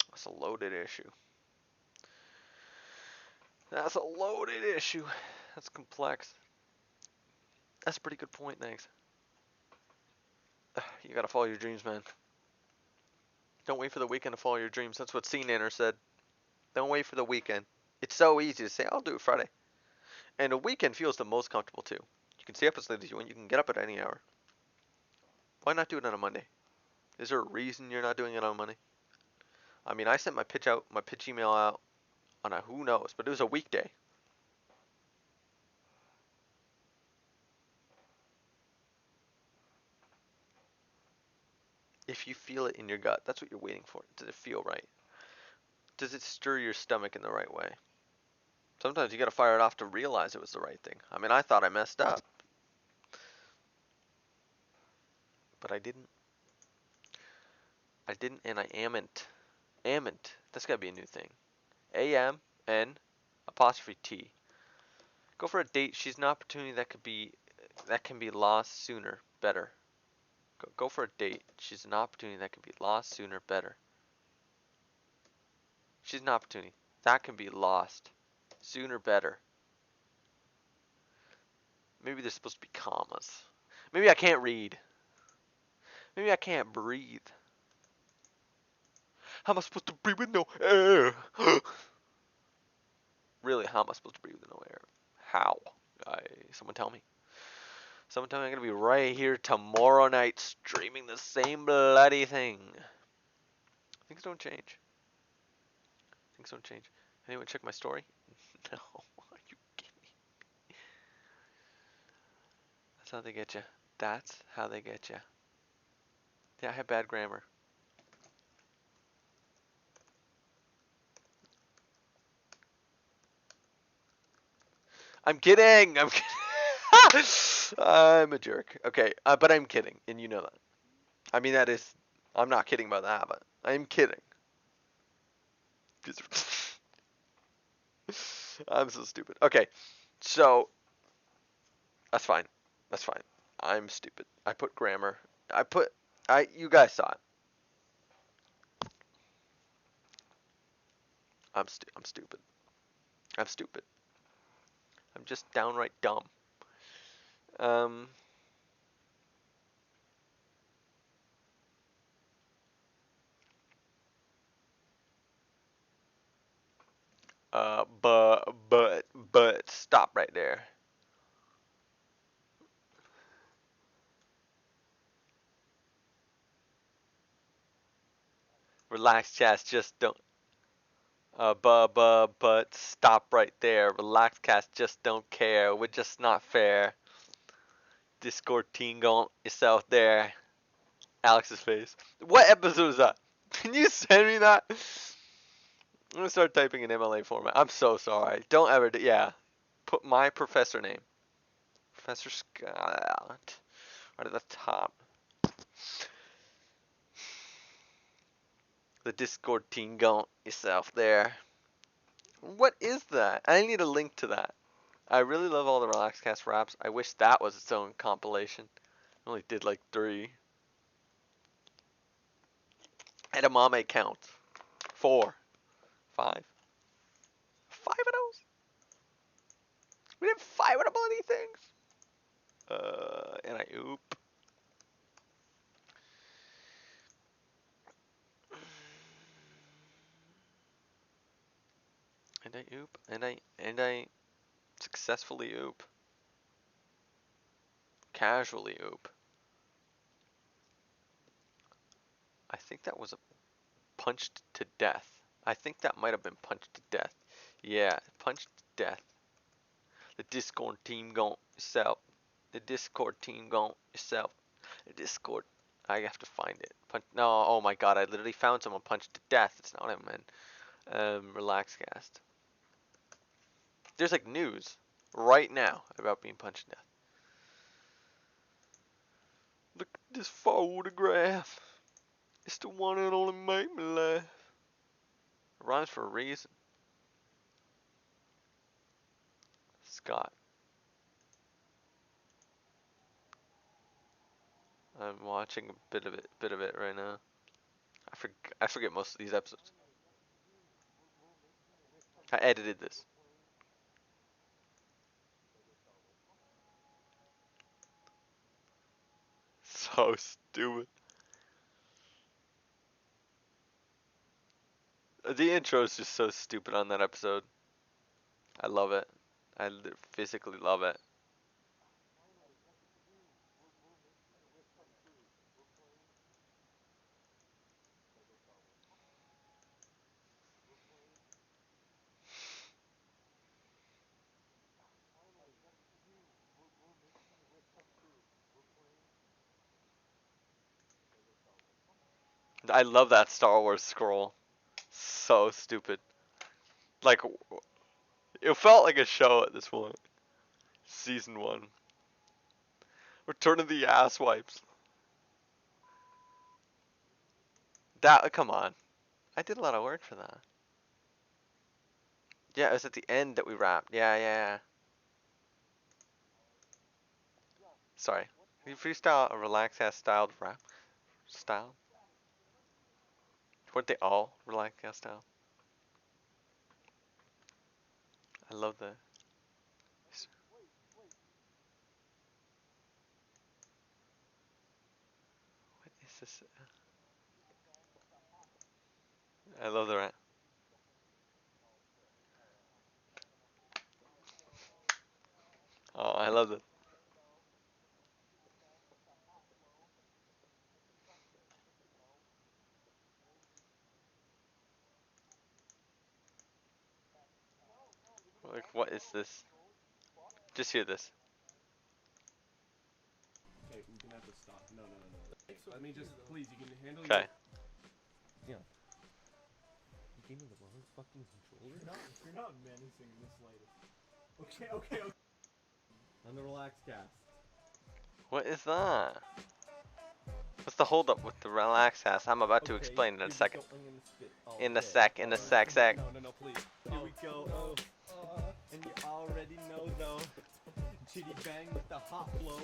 that's a loaded issue. That's a loaded issue. That's complex. That's a pretty good point, thanks. You gotta follow your dreams, man. Don't wait for the weekend to follow your dreams. That's what C Nanner said. Don't wait for the weekend. It's so easy to say, I'll do it Friday. And a weekend feels the most comfortable too. You can stay up as late as you want. You can get up at any hour. Why not do it on a Monday? Is there a reason you're not doing it on Monday? I mean, I sent my pitch email out on a who knows, but it was a weekday. If you feel it in your gut, that's what you're waiting for. Does it feel right? Does it stir your stomach in the right way? Sometimes you gotta fire it off to realize it was the right thing. I mean, I thought I messed up, but I didn't. I didn't, and I amn't. Amn't. That's gotta be a new thing. A-M-N apostrophe T. Go for a date. She's an opportunity that can be lost sooner, better. Go for a date. She's an opportunity that can be lost sooner, better. She's an opportunity that can be lost sooner, better. Maybe there's supposed to be commas. Maybe I can't read. Maybe I can't breathe. How am I supposed to breathe with no air? Really, how am I supposed to breathe with no air? How? Someone tell me. Someone tell me I'm gonna be right here tomorrow night streaming the same bloody thing. Things don't change. Things don't change. Anyone check my story? No. Are you kidding me? That's how they get you. That's how they get you. Yeah, I have bad grammar. I'm kidding. I'm kidding. I'm a jerk. Okay, but I'm kidding, and you know that. I mean, that is. I'm not kidding about that, but I'm kidding. I'm so stupid. Okay, so that's fine. That's fine. I'm stupid. I put grammar. I put You guys saw it. I'm stupid. I'm stupid. I'm just downright dumb. But stop right there. Relax, Chaz. Just don't. But stop right there. Relax, cast. Just don't care. We're just not fair. Discord team gone yourself there. Alex's face. What episode is that? Can you send me that? I'm gonna start typing in MLA format. I'm so sorry. Don't ever do. Yeah. Put my professor name. Professor Scott. Right at the top. The Discord team gone yourself there. What is that? I need a link to that. I really love all the RelaxCast raps. I wish that was its own compilation. I only did like 3. Edamame count. 4. 5. 5 of those? We did 5 of the bloody things? And I oop. And I oop. And I successfully oop. Casually oop. I think that was a punched to death. I think that might have been punched to death. Yeah, punched to death. The Discord team gone yourself. The Discord team gone yourself. The Discord. I have to find it. No, oh my god, I literally found someone punched to death. It's not him, man. RelaxCast. There's like news right now about being punched to death. Look at this photograph. It's the one that only make me laugh. It rhymes for a reason. Scott. I'm watching a bit of it right now. I forget most of these episodes. I edited this. So stupid. The intro is just so stupid on that episode. I love it. I physically love it. I love that Star Wars scroll. So stupid. Like, it felt like a show at this point. Season 1. Return of the Ass Wipes. That, come on. I did a lot of work for that. Yeah, it was at the end that we wrapped. Yeah. Sorry. Can you freestyle a RelaxCast styled rap? Style? Weren't they all RelaxCast style? I love the... What is this? I love the rap. Oh, I love it. Like, what is this? Just hear this. Okay, we're gonna have to stop. No. Let me just, please, you can handle Okay. Yeah. You gave me the wrong fucking controller? You're not menacing in the slightest. Okay. On the RelaxCast. What is that? What's the holdup with the RelaxCast? I'm about to explain in a second. In a sec. No, please. Here we go. And you already know though. Chitty bang with the hot blow.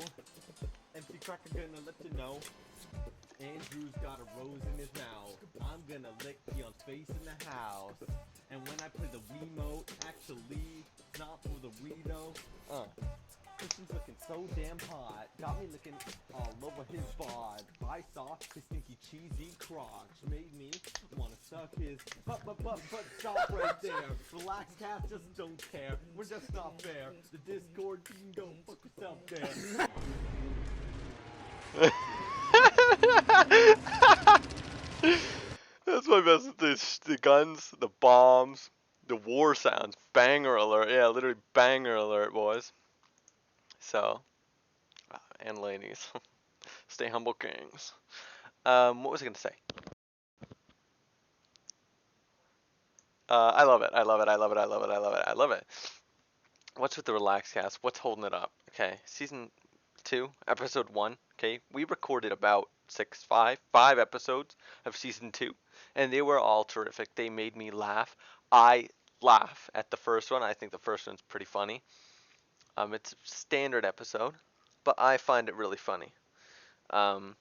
MC Cracker gonna let you know. Andrew's got a rose in his mouth. I'm gonna lick Keon's face in the house. And when I play the Wiimote, actually, not for the Wii-No. Christian's looking so damn hot. Got me looking all over his bod. I saw his stinky cheesy crotch. Made me wanna suck his but stop right there. Relax, cat, just don't care. We're just not fair. The Discord, you can go fuck yourself there. That's my best. The guns, the bombs, the war sounds. Banger alert. Yeah, literally banger alert, boys. So, and ladies, stay humble, kings. What was I gonna say? I love it. I love it. I love it. I love it. I love it. I love it. What's with the Relax Cast? What's holding it up? Okay, season 2, episode 1. Okay, we recorded about five episodes of season 2, and they were all terrific. They made me laugh. I laugh at the first one. I think the first one's pretty funny. It's a standard episode, but I find it really funny. And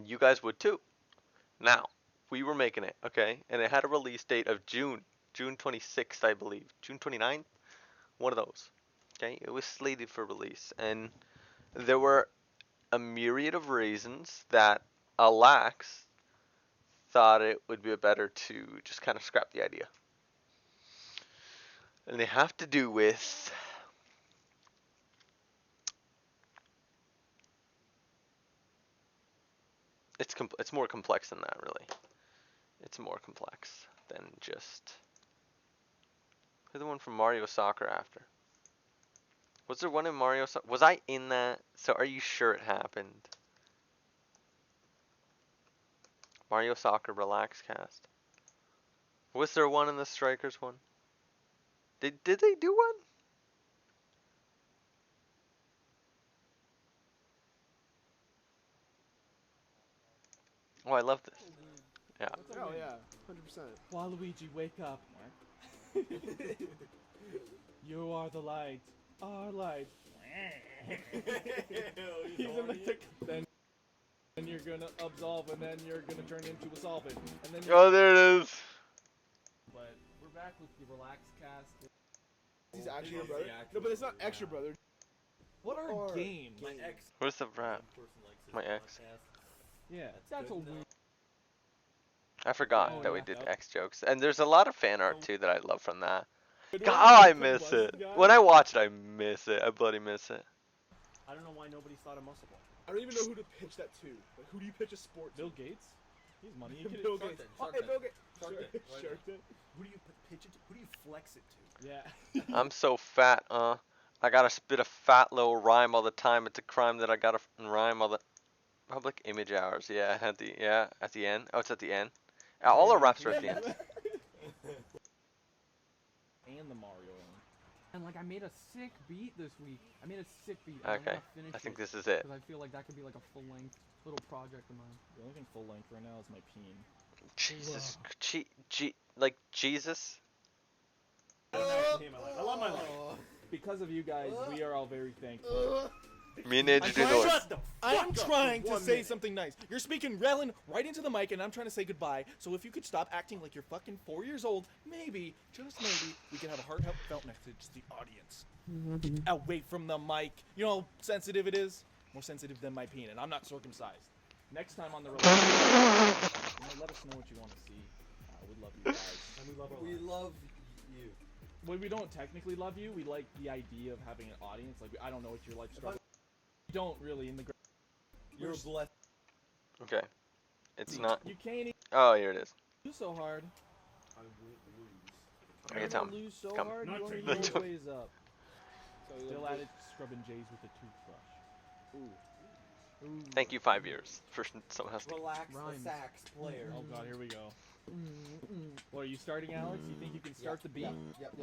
you guys would too. Now, we were making it, okay? And it had a release date of June 26th, I believe. June 29th? One of those. Okay? It was slated for release. And there were a myriad of reasons that Alax thought it would be better to just kind of scrap the idea. And they have to do with it's more complex than that, really. It's more complex than just. Who's the one from Mario Soccer after? Was there one in Mario Soccer? Was I in that? So are you sure it happened? Mario Soccer Relax Cast. Was there one in the Strikers one? Did they do one? Oh, I love this. Yeah. Oh yeah, 100%. Waluigi, wake up. You are the light. Our light. He's in the thick. Then you're gonna absolve, and then you're gonna turn into a solvent, and then. Oh, there it is. But we're back with the Relax Cast. He's actually your brother. No, but it's not extra brother. What are Or games? My ex. Where's the rap? My ex. Yeah, that's a weird. I forgot Oh, that we yeah. did X jokes, and there's a lot of fan art too that I love from that. Good God, one. I Some miss bus it. guy. When I watch it, I miss it. I bloody miss it. I don't know why nobody's thought of muscle ball. I don't even know who to pitch that to. Like, who do you pitch a sport to? Bill Gates. He's money. You Bill can. Gates. Shark Oh, hey, Tank. Bill Gates. Shark Tank. Right Shark Tank. Who do you pitch it to? Who do you flex it to? Yeah. I'm so fat, I gotta spit a fat little rhyme all the time. It's a crime that I gotta rhyme all the. Public image hours, yeah, at the end. Oh, it's at the end. All our raps are at the end. And the Mario one. And like I made a sick beat this week. I made a sick beat. Okay, I think this is it. Because I feel like that could be like a full length little project of mine. The only thing full length right now is my peen. Jesus, like Jesus. I don't have a name. I love my life. Because of you guys, we are all very thankful. Me and Ninja do noise. Shut the I'm fuck up trying for to 1 say minute. something nice. You're speaking Relin right into the mic, and I'm trying to say goodbye. So if you could stop acting like you're fucking 4 years old, maybe, just maybe, we can have a heartfelt message to the audience. Away from the mic. You know how sensitive it is? More sensitive than my peen, and I'm not circumcised. Next time on the relationship, let us know what you want to see. We love you guys. And we love our We lives. love you. Well, we don't technically love you. We like the idea of having an audience. Like I don't know what your life struggle. We don't really in the. You're blessed. Okay, it's not. You can't even Oh, here it is. lose so hard. I won't lose. Okay, You're Tom. gonna lose so Come. hard. Not You only true. lose ways up. Still at it, scrubbing J's with a toothbrush. Ooh. Ooh. Thank you 5 years for someone has to. Relax Rhymes. the sax player. Oh god, here we go. What are you starting, Alex? You think you can start the beat? Yep.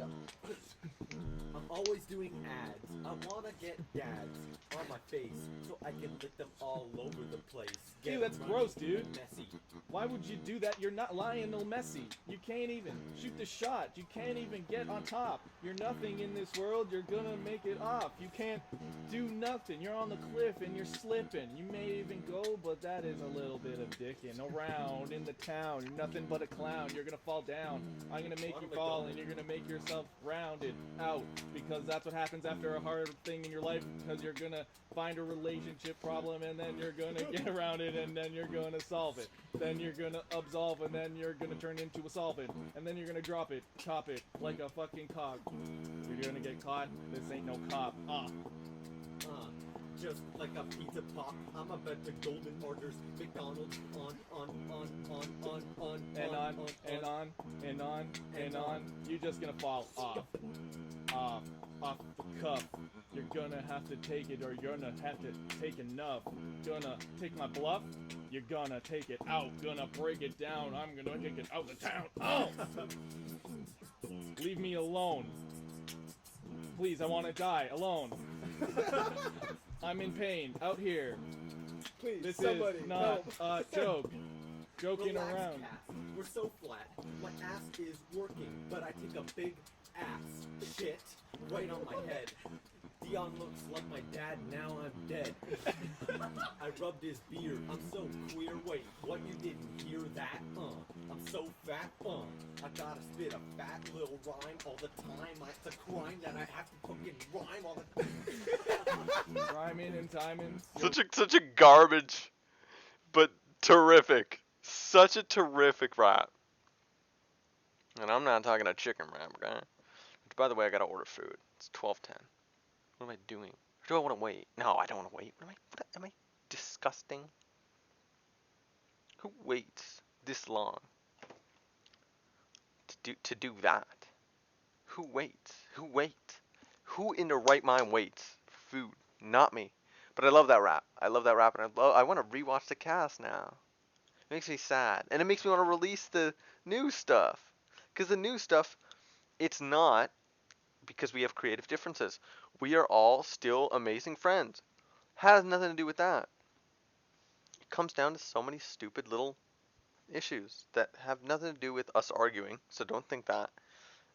I'm always doing ads. I wanna get dads on my face so I can lick them all over the place. Dude, Get that's money gross, dude. Messy. Why would you do that? You're not Lionel Messi. You can't even shoot the shot. You can't even get on top. You're nothing in this world. You're gonna make it off. You can't do nothing. You're on the cliff and you're slipping. You may even go, but that is a little bit of dicking around in the town. You're nothing but a clown. You're gonna fall down. I'm gonna make you fall and you're gonna make yourself rounded out, because that's what happens after a hard thing in your life, because you're gonna find a relationship problem and then you're gonna get around it and then you're gonna solve it. Then you're gonna absolve and then you're gonna turn into a solvent. And then you're gonna drop it, top it, like a fucking cog. You're gonna get caught. This ain't no cop. Just like a pizza pop, I'm a bet the golden orders, McDonald's on, And on. You're just gonna fall off the cuff. You're gonna have to take it, or you're gonna have to take enough. Gonna take my bluff. You're gonna take it out. Gonna break it down. I'm gonna take it out of town. Oh! Leave me alone. Please, I wanna die alone. I'm in pain out here. Please, This somebody, is not help. a joke. Joking Relax, around. Cass. We're so flat. My ass is working, but I take a big ass shit right on my head. Dion looks like my dad, now I'm dead. I rubbed his beard, I'm so queer. Wait, what, you didn't hear that? I'm so fat, I gotta spit a fat little rhyme all the time. It's a crime that I have to fucking rhyme all the time. Rhyming and timing. Such a garbage, but terrific. Such a terrific rap. And I'm not talking a chicken rap, guy. Which, by the way, I gotta order food. It's 12:10. What am I doing? Or do I want to wait? No, I don't want to wait. What am I disgusting? Who waits this long to do that? Who waits? Who waits? Who in their right mind waits for food? Not me. But I love that rap. I love that rap, and I want to rewatch the cast now. It makes me sad, and it makes me want to release the new stuff, because the new stuff, it's not because we have creative differences. We are all still amazing friends. Has nothing to do with that. It comes down to so many stupid little issues that have nothing to do with us arguing, so don't think that.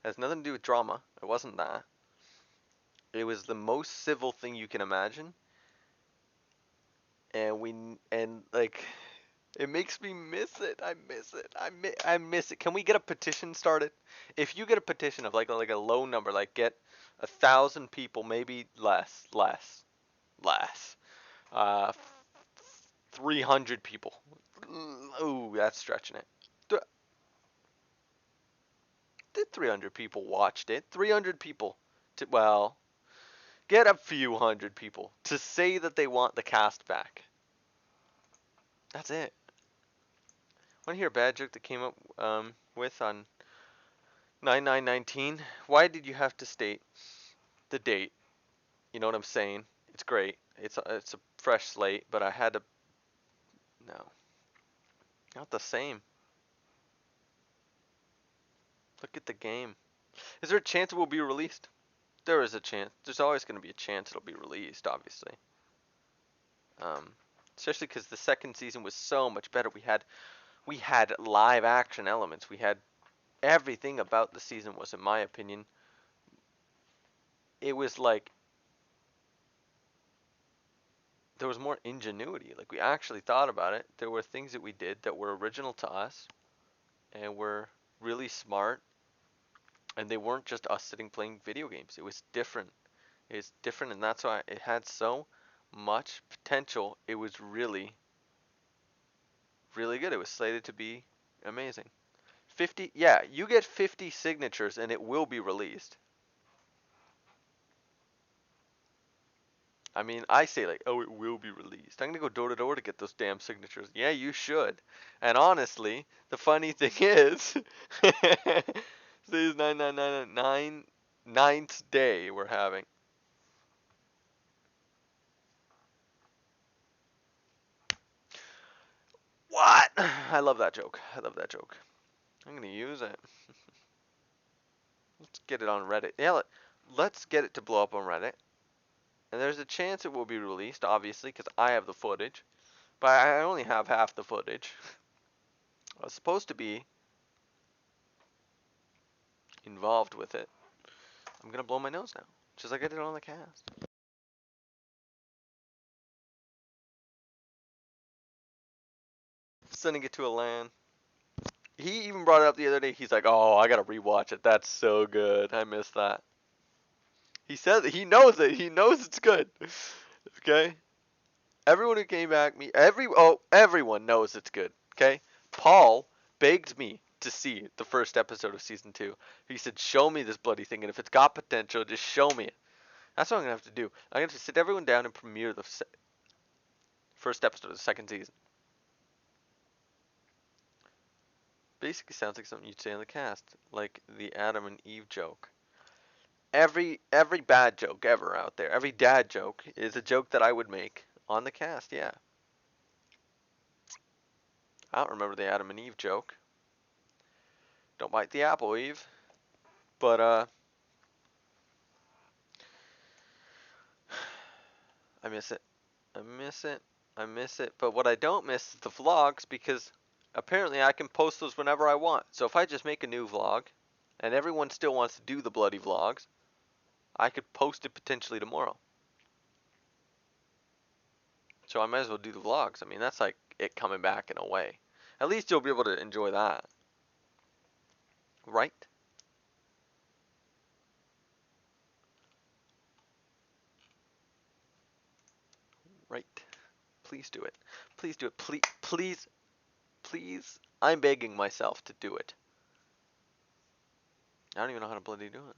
It has nothing to do with drama. It wasn't that. It was the most civil thing you can imagine. And like, it makes me miss it. I miss it. I miss it. Can we get a petition started? If you get a petition of like a low number, like get 1,000 people, maybe less, 300 people. Ooh, that's stretching it. Did 300 people watched it? 300 people. Get a few hundred people to say that they want the cast back. That's it. Want to hear a bad joke that came up with on 9/9/19? Why did you have to state the date? You know what I'm saying? It's great. It's a fresh slate, but I had to. No. Not the same. Look at the game. Is there a chance it will be released? There is a chance. There's always going to be a chance it'll be released, obviously. Especially because the second season was so much better. We had live action elements. We had everything about the season was, in my opinion, it was like there was more ingenuity. Like, we actually thought about it. There were things that we did that were original to us and were really smart, and they weren't just us sitting playing video games. It was different. It's different, and that's why it had so much potential. It was really, really good. It was slated to be amazing. 50, yeah, you get 50 signatures and it will be released. I mean, I say like, oh, it will be released. I'm gonna go door to door to get those damn signatures. Yeah, you should. And honestly, the funny thing is, this is 9th day we're having. What? I love that joke. I love that joke. I'm gonna use it. Let's get it on Reddit. Yeah, let's get it to blow up on Reddit. And there's a chance it will be released, obviously, because I have the footage. But I only have half the footage. I was supposed to be involved with it. I'm gonna blow my nose now, just like I did on the cast. Sending it to a LAN. He even brought it up the other day. He's like, "Oh, I gotta rewatch it. That's so good. I missed that." He says he knows it. He knows it's good. Okay. Everyone who came back, everyone knows it's good. Okay. Paul begged me to see the first episode of season 2. He said, "Show me this bloody thing, and if it's got potential, just show me it." That's what I'm gonna have to do. I'm gonna have to sit everyone down and premiere the first episode of the second season. Basically sounds like something you'd say on the cast, like the Adam and Eve joke. Every bad joke ever out there, every dad joke is a joke that I would make on the cast, yeah. I don't remember the Adam and Eve joke. Don't bite the apple, Eve. But I miss it. I miss it. I miss it. But what I don't miss is the vlogs, because apparently I can post those whenever I want. So if I just make a new vlog and everyone still wants to do the bloody vlogs, I could post it potentially tomorrow. So I might as well do the vlogs. I mean, that's like it coming back in a way. At least you'll be able to enjoy that. Right? Right. Please do it. Please do it. Please, please, please. I'm begging myself to do it. I don't even know how to bloody do it.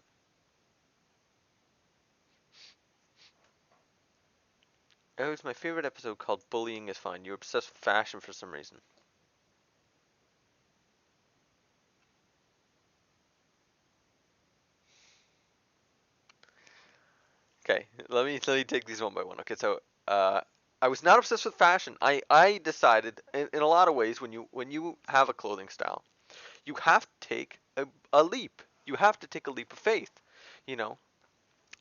It was my favorite episode called Bullying is Fine. You're obsessed with fashion for some reason. Okay, let me take these one by one. Okay, so I was not obsessed with fashion. I decided in a lot of ways when you have a clothing style, you have to take a leap. You have to take a leap of faith. You know,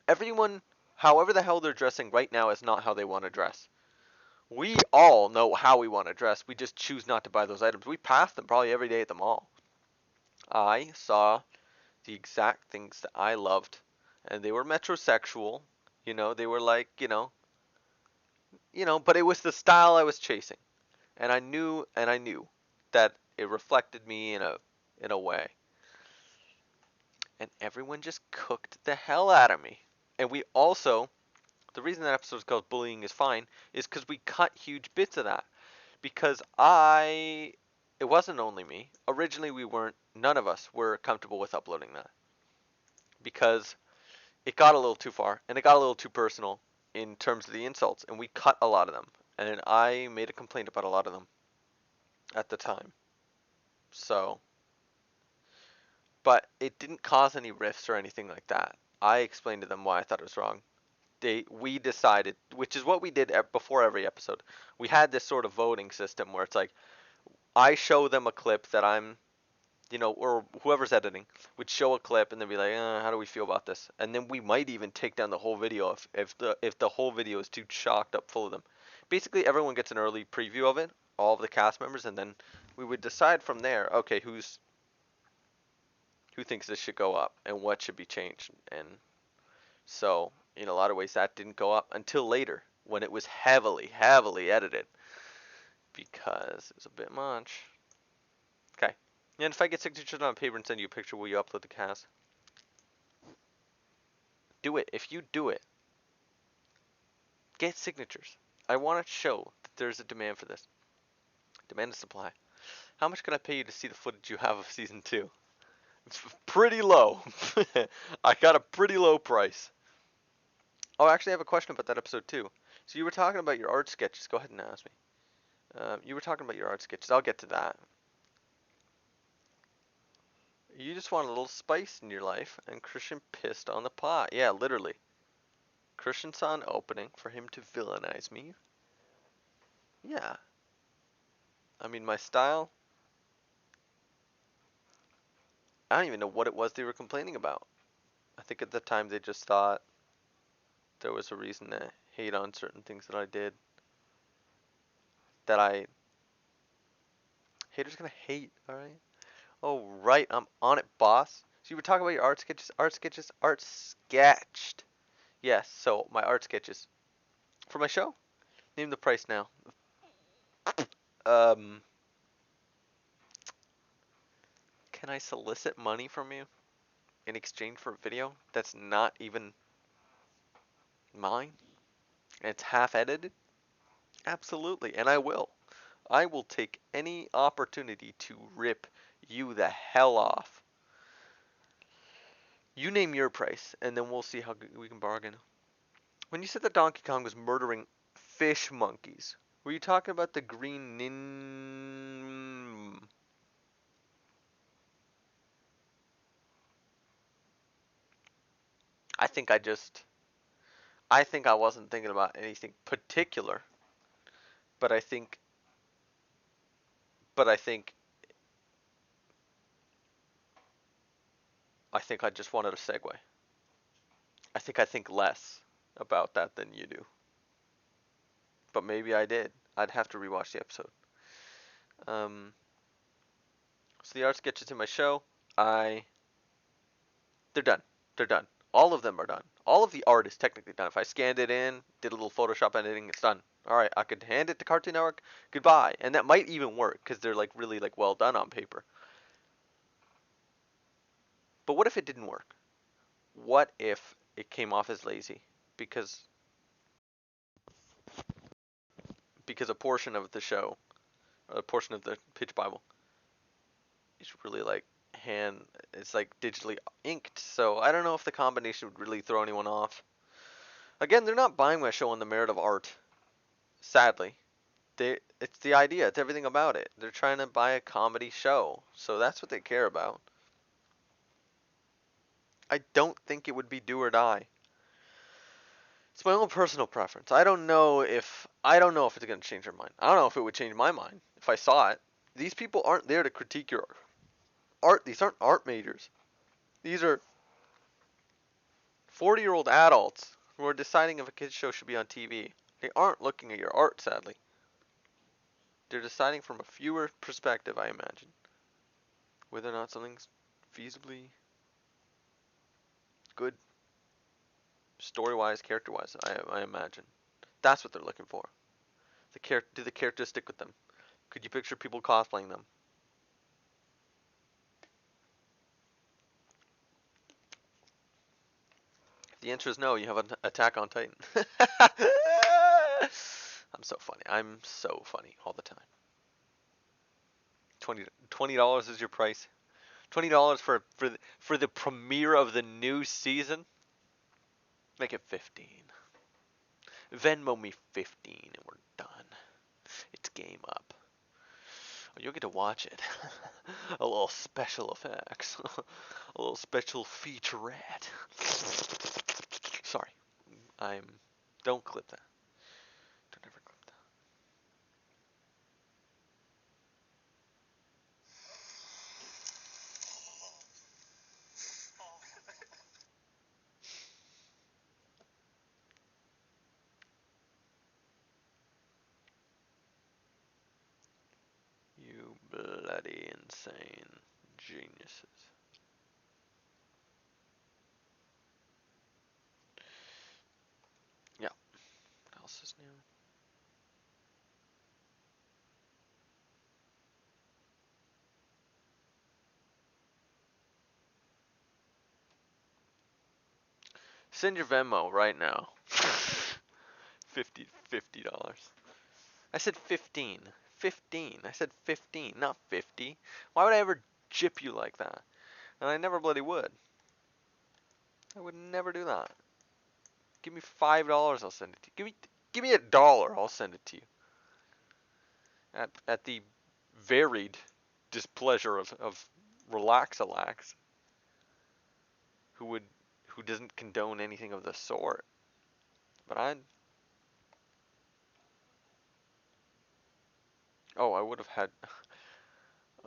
everyone, however the hell they're dressing right now, is not how they want to dress. We all know how we want to dress. We just choose not to buy those items. We pass them probably every day at the mall. I saw the exact things that I loved, and they were metrosexual. You know, they were like, but it was the style I was chasing, and I knew that it reflected me in a way. And everyone just cooked the hell out of me. And we also, the reason that episode is called Bullying is Fine is because we cut huge bits of that. Because it wasn't only me. Originally, none of us were comfortable with uploading that. Because it got a little too far, and it got a little too personal in terms of the insults, and we cut a lot of them. And then I made a complaint about a lot of them at the time. So, but it didn't cause any rifts or anything like that. I explained to them why I thought it was wrong. We decided, which is what we did before every episode. We had this sort of voting system where it's like, I show them a clip that I'm, or whoever's editing would show a clip and then be like, how do we feel about this? And then we might even take down the whole video if the whole video is too chocked up full of them. Basically, everyone gets an early preview of it, all of the cast members, and then we would decide from there, okay, who thinks this should go up and what should be changed. And so, in a lot of ways, that didn't go up until later when it was heavily, heavily edited because it was a bit much. Okay. And if I get signatures on paper and send you a picture, will you upload the cast? Do it. If you do it, get signatures. I want to show that there's a demand for this. Demand and supply. How much can I pay you to see the footage you have of season 2? It's pretty low. I got a pretty low price. Oh, actually, I have a question about that episode too. So you were talking about your art sketches. Go ahead and ask me. You were talking about your art sketches. I'll get to that. You just want a little spice in your life, and Christian pissed on the pot. Yeah, literally. Christian saw an opening for him to villainize me. Yeah. I mean, my style I don't even know what it was they were complaining about. I think at the time they just thought there was a reason to hate on certain things that I did. Haters gonna hate, alright? Oh, right, I'm on it, boss. So you were talking about your art sketches, art sketched. Yes, so my art sketches. For my show? Name the price now. Um, can I solicit money from you in exchange for a video that's not even mine? And it's half edited? Absolutely, and I will. I will take any opportunity to rip you the hell off. You name your price, and then we'll see how we can bargain. When you said that Donkey Kong was murdering fish monkeys, were you talking about the green nin? I think I wasn't thinking about anything particular, but I think, but I think, I think I just wanted a segue. I think less about that than you do, but maybe I did. I'd have to rewatch the episode. So the art sketches in my show, they're done. They're done. All of them are done. All of the art is technically done. If I scanned it in, did a little Photoshop editing, it's done. All right, I could hand it to Cartoon Network. Goodbye. And that might even work because they're like really like well done on paper. But what if it didn't work? What if it came off as lazy because a portion of the show, or a portion of the pitch Bible, is really like it's like digitally inked. So I don't know if the combination would really throw anyone off. Again, they're not buying my show on the merit of art. Sadly, it's the idea. It's everything about it. They're trying to buy a comedy show, so that's what they care about. I don't think it would be do or die. It's my own personal preference. I don't know if it's going to change their mind. I don't know if it would change my mind if I saw it. These people aren't there to critique your art. These aren't art majors. These are 40-year-old adults who are deciding if a kids show should be on TV. They aren't looking at your art, sadly. They're deciding from a viewer perspective, I imagine, whether or not something's feasibly good, story-wise, character-wise. I imagine that's what they're looking for. Do the characters stick with them? Could you picture people cosplaying them? If the answer is no, you have an Attack on Titan. I'm so funny. I'm so funny all the time. $20 is your price. $20 for the premiere of the new season. Make it 15. Venmo me 15 and we're done. It's game up. Oh, you'll get to watch it. A little special effects. A little special featurette. Sorry. Don't clip that. Don't ever clip that. You bloody insane geniuses. Yeah. What else is new? Send your Venmo right now. $50. I said 15. 15. I said 15, not 50. Why would I ever jip you like that? And I never bloody would. I would never do that. Give me $5, I'll send it to you. Give me $1, I'll send it to you. At the varied displeasure of Relax-a-Lax, who doesn't condone anything of the sort. But I would have had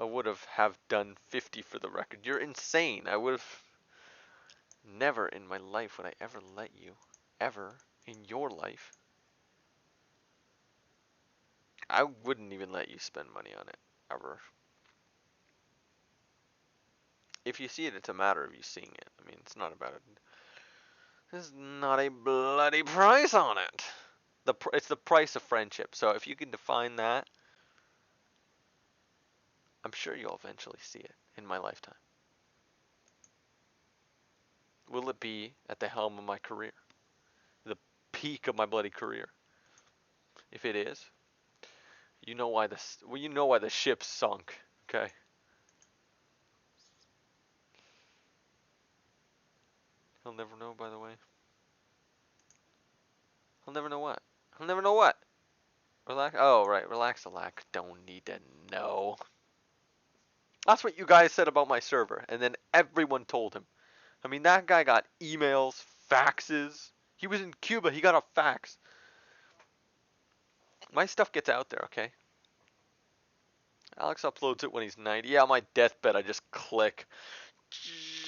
I would have done 50 for the record. You're insane. I would have never in my life would I ever let you, ever in your life. I wouldn't even let you spend money on it, ever. If you see it, it's a matter of you seeing it. I mean, it's not about it. There's not a bloody price on it. It's the price of friendship. So if you can define that, I'm sure you'll eventually see it in my lifetime. Will it be at the helm of my career? The peak of my bloody career? If it is, you know why the ship sunk, okay? He'll never know, by the way. He'll never know what? He'll never know what? Relax. Oh, right. Relax, Alack. Don't need to know. That's what you guys said about my server, and then everyone told him. I mean, that guy got emails, faxes. He was in Cuba. He got a fax. My stuff gets out there, okay? Alex uploads it when he's 90. Yeah, on my deathbed, I just click.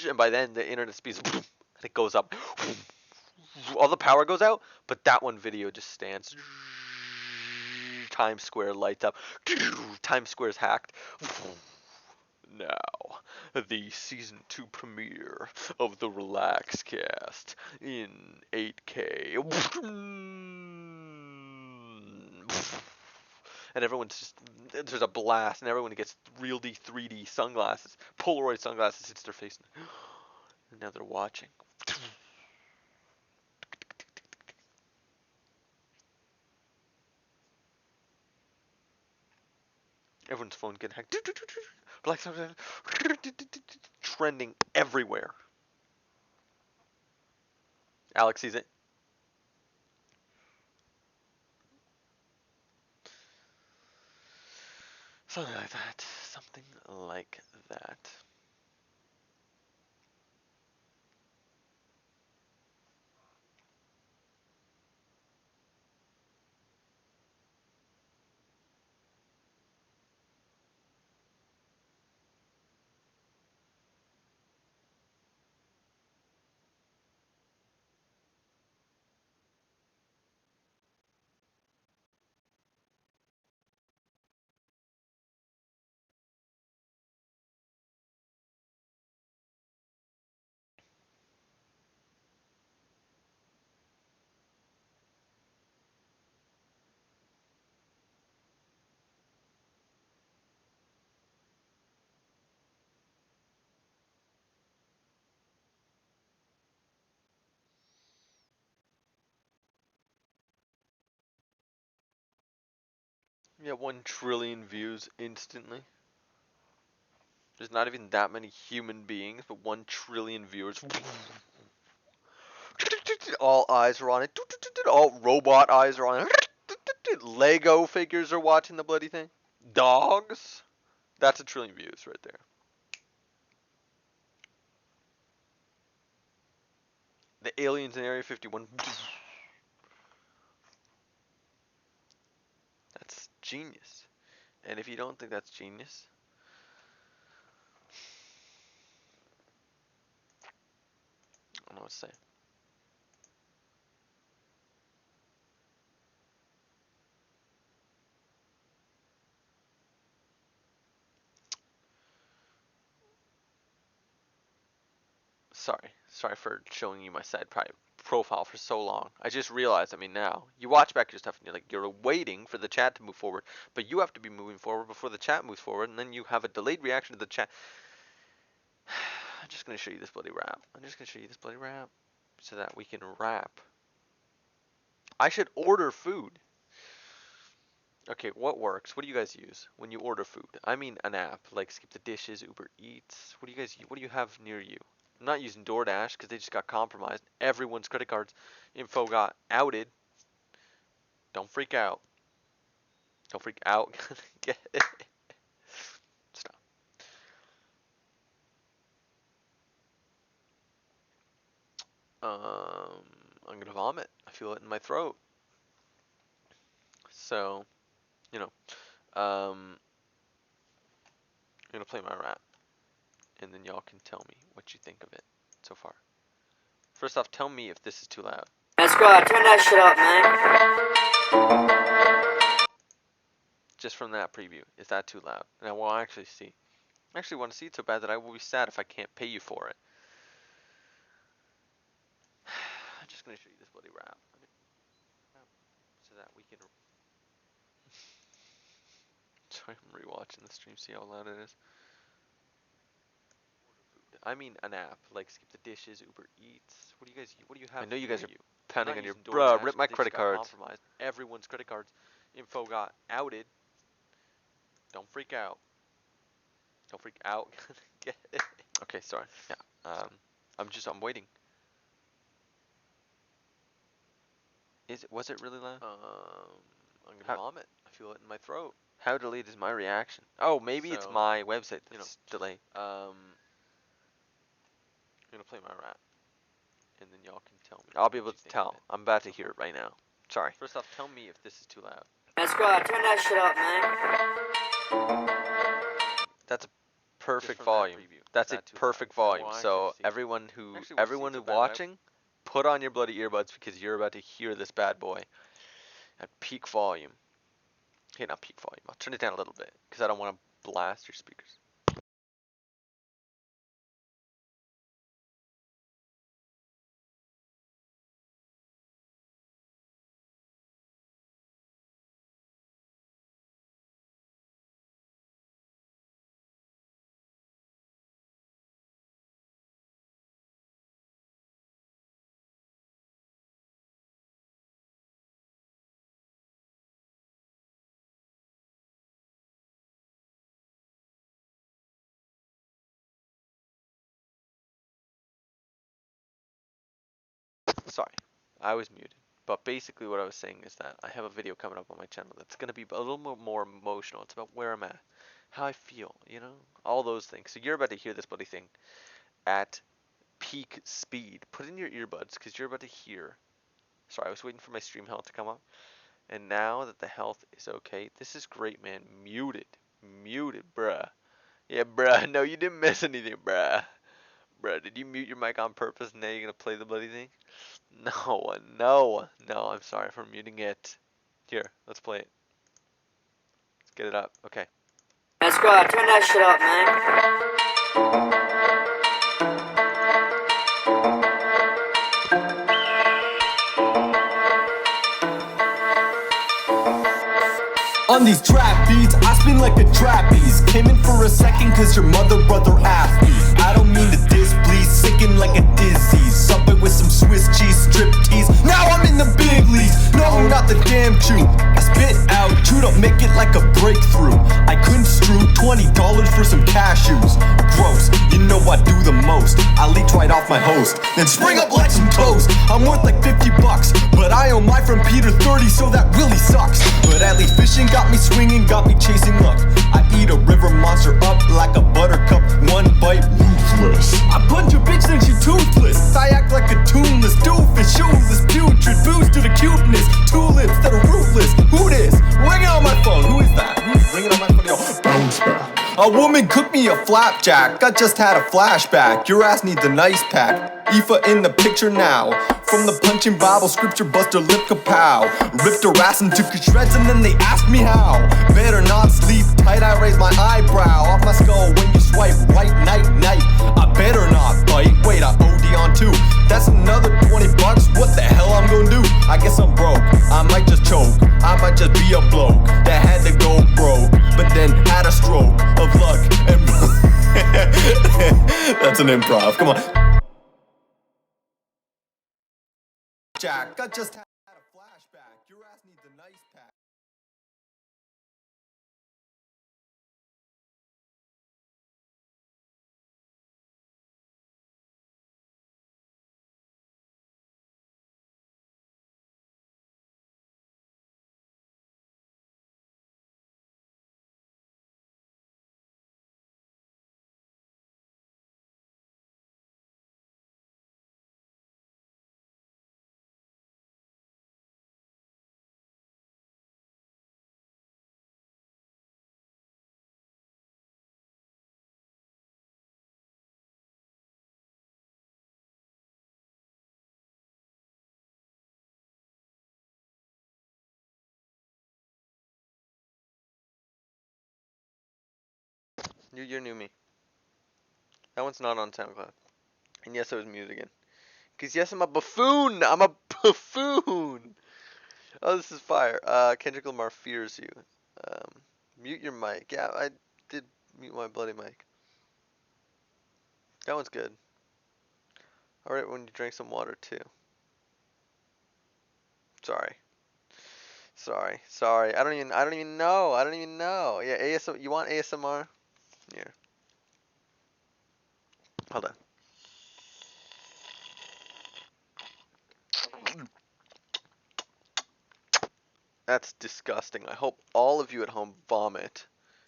And by then, the internet speeds. And it goes up. All the power goes out, but that one video just stands. Times Square lights up. Times Square's hacked. Now, the season 2 premiere of the Relax Cast in 8K. And everyone's just, there's a blast, and everyone gets real 3D sunglasses, Polaroid sunglasses, hits their face. And now they're watching. Everyone's phone getting hacked. Black trending everywhere. Alex sees it. Something like that. Something like that. Yeah, 1 trillion views instantly. There's not even that many human beings, but 1 trillion viewers. All eyes are on it. All robot eyes are on it. Lego figures are watching the bloody thing. Dogs. That's 1 trillion views right there. The aliens in Area 51. That's genius. And if you don't think that's genius, I don't know what to say. Sorry for showing you my side private profile for so long. I just realized, I mean, now you watch back your stuff and you're waiting for the chat to move forward, but you have to be moving forward before the chat moves forward, and then you have a delayed reaction to the chat. I'm just gonna show you this bloody rap. So that we can rap. I should order food. Okay, what works? What do you guys use when you order food? I mean, an app like Skip the Dishes, Uber Eats. What do you guys use? What do you have near you? I'm not using DoorDash because they just got compromised. Everyone's credit cards info got outed. Don't freak out. Don't freak out. Stop. I'm gonna vomit. I feel it in my throat. So, you know, gonna play my rap, and then y'all can tell me what you think of it so far. First off, tell me if this is too loud. Hey, squad, turn that shit up, man. Just from that preview, is that too loud? And I will actually see. I actually want to see it so bad that I will be sad if I can't pay you for it. I'm just gonna show you this bloody rap. So that we can. Sorry, I'm rewatching the stream, see how loud it is. I mean an app, like skip the dishes, Uber Eats. What do you guys? What do you have? I know you guys are pounding on your. Bruh, rip my credit cards. Compromised. Everyone's credit cards info got outed. Don't freak out. Don't freak out. Get it? Okay, sorry. Yeah. I'm waiting. Was it really loud? I'm gonna vomit. I feel it in my throat. How delayed is my reaction? Oh, maybe it's my website that's delayed. I'm gonna play my rap, and then y'all can tell me. I'll be able to tell. I'm about to hear it right now. Sorry. First off, tell me if this is too loud. Hey, squad, turn that shit up, man. That's a perfect volume. That's a perfect volume. So everyone who watching, put on your bloody earbuds because you're about to hear this bad boy at peak volume. Okay, not peak volume. I'll turn it down a little bit because I don't want to blast your speakers. Sorry, I was muted. But basically what I was saying is that I have a video coming up on my channel that's going to be a little more emotional. It's about where I'm at, how I feel, you know, all those things. So you're about to hear this bloody thing at peak speed. Put in your earbuds because you're about to hear. Sorry, I was waiting for my stream health to come up. And now that the health is okay, this is great, man. Muted, bruh. Yeah, bruh. No, you didn't miss anything, bruh. Bruh, did you mute your mic on purpose and now you're going to play the bloody thing? No, I'm sorry for muting it. Here, let's play it. Let's get it up. Okay. Hey, squad, turn that shit up, man. On these trap beats, I spin like a trapeze. Came in for a second cause your mother brother asked me. I don't mean to displease, sicken like a disease. Subway with some Swiss cheese strip tease. Now I'm in the big leagues, no not the damn chew. I spit out, chewed up, make it like a breakthrough. I couldn't strew $20 for some cashews. Gross, you know I do the most. I leech right off my host, then spring up like some toast. I'm worth like 50 bucks, but I owe my friend Peter 30, so that really sucks. But at least fishing got me swinging, got me chasing luck. I eat a river monster up like a buttercup, one bite ruthless. I punch a bitch then she toothless. I act like a tuneless doofus, shoeless, putrid, boost to the cuteness. Tulips that are rootless. Who this? Ring it on my phone. Who is that? Who's ringing on my phone? Yo, bounce back. A woman cooked me a flapjack. I just had a flashback. Your ass needs a nice pack. Aoife in the picture now. From the punching Bible scripture buster lip kapow. Ripped her ass and took her shreds and then they asked me how. Better not sleep tight, I raise my eyebrow. Off my skull when you swipe right night. I better not bite. Wait, I OD on two. That's another 20 bucks. What the hell I'm gonna do? I guess I'm broke. I might just choke. I might just be a bloke that had to go broke, but then had a stroke of luck and that's an improv. Come on. Jack, I just had a flashback. Your ass needs a nice pack. You're new me. That one's not on SoundCloud. And yes, I was mute again. Cause yes, I'm a buffoon. I'm a buffoon. Oh, this is fire. Kendrick Lamar fears you. Mute your mic. Yeah, I did mute my bloody mic. That one's good. Alright, when you drank some water too. Sorry. I don't even know. Yeah, ASMR. You want ASMR? Here. Hold on. That's disgusting. I hope all of you at home vomit.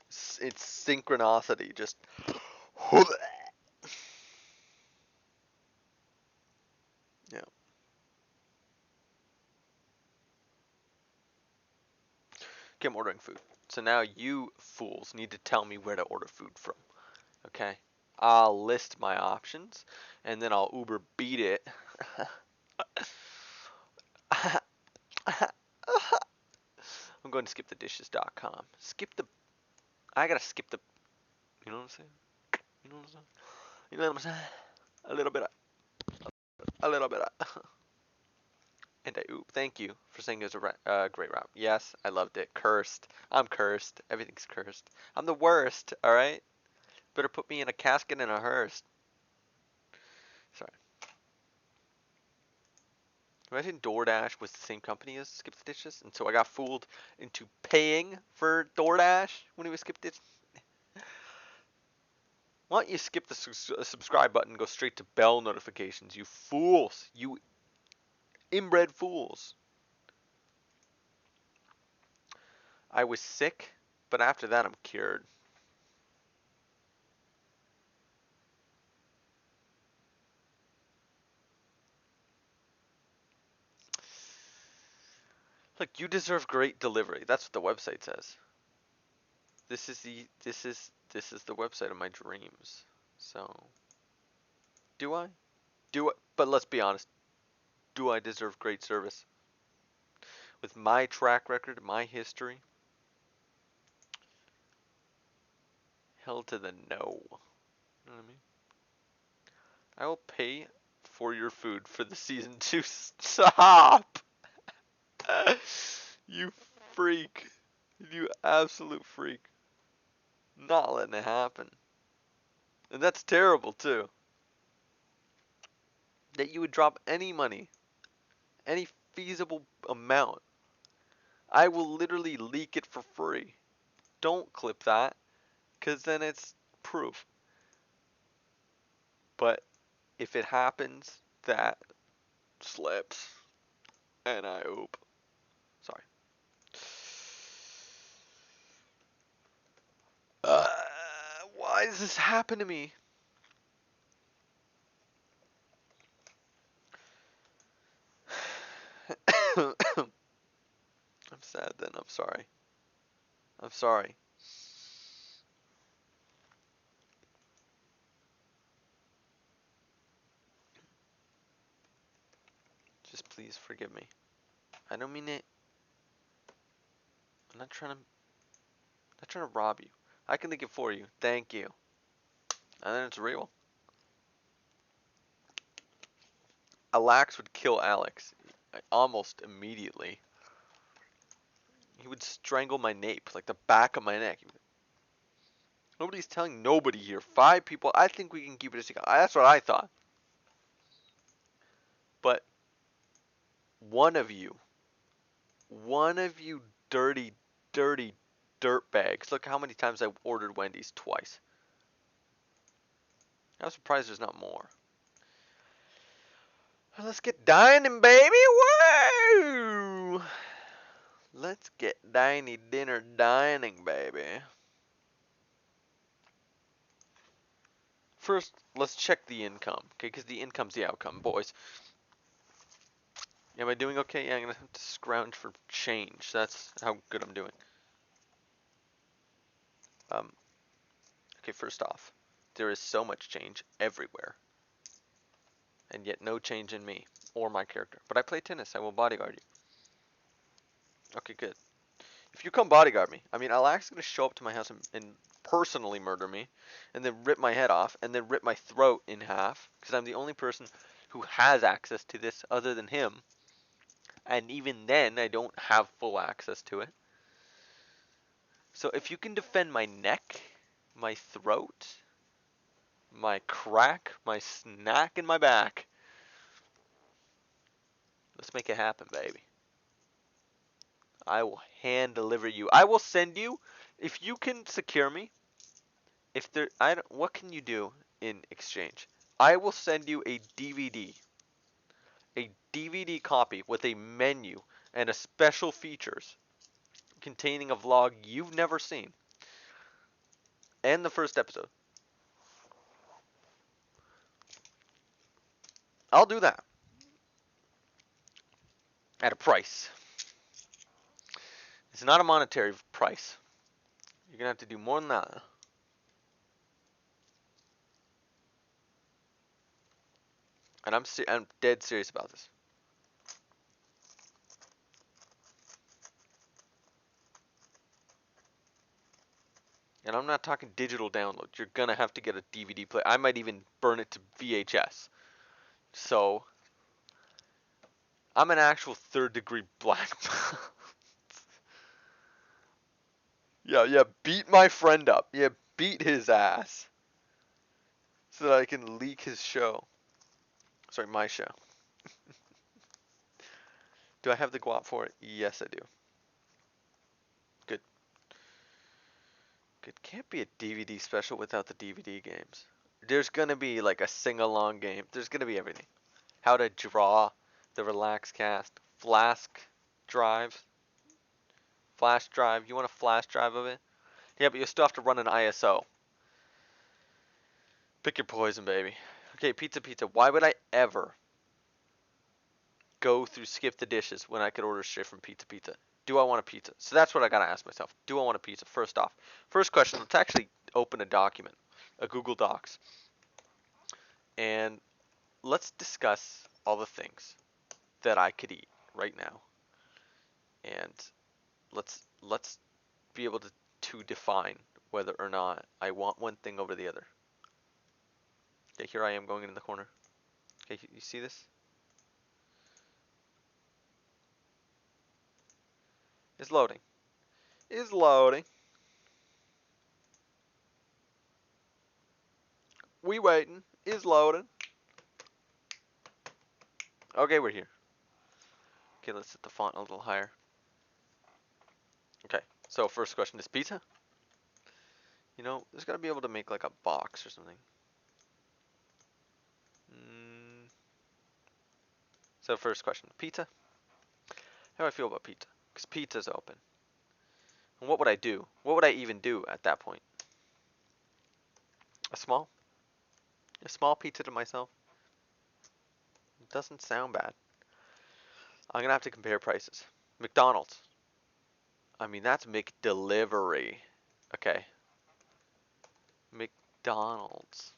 It's synchronicity. Just. Yeah. Okay, I'm ordering food. So now you fools need to tell me where to order food from. Okay? I'll list my options and then I'll Uber beat it. I'm going to skipthedishes.com. I gotta skip the. You know what I'm saying? You know what I'm saying? You know what I'm saying? A little bit. And I oop. Thank you for saying it was a great route. Yes, I loved it. Cursed. I'm cursed. Everything's cursed. I'm the worst. All right. Better put me in a casket and a hearse. Sorry. Imagine DoorDash was the same company as Skip the Dishes, and so I got fooled into paying for DoorDash when it was Skip Dishes. Why don't you skip the subscribe button and go straight to bell notifications, you fools. You inbred fools. I was sick, but after that I'm cured. Look, you deserve great delivery. That's what the website says. This is the website of my dreams. So, do I? But let's be honest. Do I deserve great service? With my track record, my history? Hell to the no. You know what I mean? I will pay for your food for the season 2. Stop! You freak. You absolute freak. Not letting it happen. And that's terrible too. That you would drop any money, any feasible amount. I will literally leak it for free. Don't clip that, because then it's proof. But if it happens, that slips. And I oop. Sorry. Why does this happen to me? I'm sad then. I'm sorry. I'm sorry. Just please forgive me. I don't mean it. I'm not trying to rob you. I can think it for you. Thank you. And then it's real. Alax would kill Alex almost immediately. He would strangle my nape, like the back of my neck. Nobody's telling nobody here. 5 people. I think we can keep it a secret. That's what I thought. But one of you dirty dirtbags. Look how many times I ordered Wendy's twice. I'm surprised there's not more. Let's get dining, baby. Woo! Let's get dinner dining, baby. First, let's check the income, okay? Because the income's the outcome, boys. Am I doing okay? Yeah, I'm gonna have to scrounge for change. That's how good I'm doing. Okay, first off, there is so much change everywhere. And yet no change in me or my character. But I play tennis. I will bodyguard you. Okay, good. If you come bodyguard me, I mean, Alax is gonna show up to my house and personally murder me, and then rip my head off, and then rip my throat in half, because I'm the only person who has access to this other than him. And even then, I don't have full access to it. So if you can defend my neck, my throat, my crack, my snack, and my back, let's make it happen, baby. I will hand deliver you. I will send you, if you can secure me, if there, what can you do in exchange? I will send you a DVD copy with a menu and a special features containing a vlog you've never seen, and the first episode. I'll do that at a price. It's not a monetary price. You're gonna have to do more than that. And I'm dead serious about this. And I'm not talking digital download. You're gonna have to get a DVD player. I might even burn it to VHS. So I'm an actual third-degree black belt. Yeah, beat my friend up. Yeah, beat his ass. So that I can leak his show. Sorry, my show. Do I have the guap for it? Yes, I do. Good. Good. Can't be a DVD special without the DVD games. There's gonna be like a sing-along game. There's gonna be everything. How to draw, the Relax Cast, Flash drive. You want a flash drive of it? Yeah, but you still have to run an ISO. Pick your poison, baby. Okay, pizza. Why would I ever go through skip the dishes when I could order straight from Pizza? Do I want a pizza? So that's what I gotta ask myself. Do I want a pizza? First off. First question, let's actually open a document, a Google Docs. And let's discuss all the things that I could eat right now. And let's be able to define whether or not I want one thing over the other. Okay, here I am going into the corner. Okay, you see this? It's loading. It's loading. We waiting. It's loading. Okay, we're here. Okay, let's set the font a little higher. Okay, so first question is pizza. You know, there's gotta be able to make like a box or something. So first question, pizza. How do I feel about pizza? Because pizza's open. And what would I do? What would I even do at that point? A small pizza to myself? It doesn't sound bad. I'm gonna have to compare prices. McDonald's. I mean, that's McDelivery. Okay. McDonald's.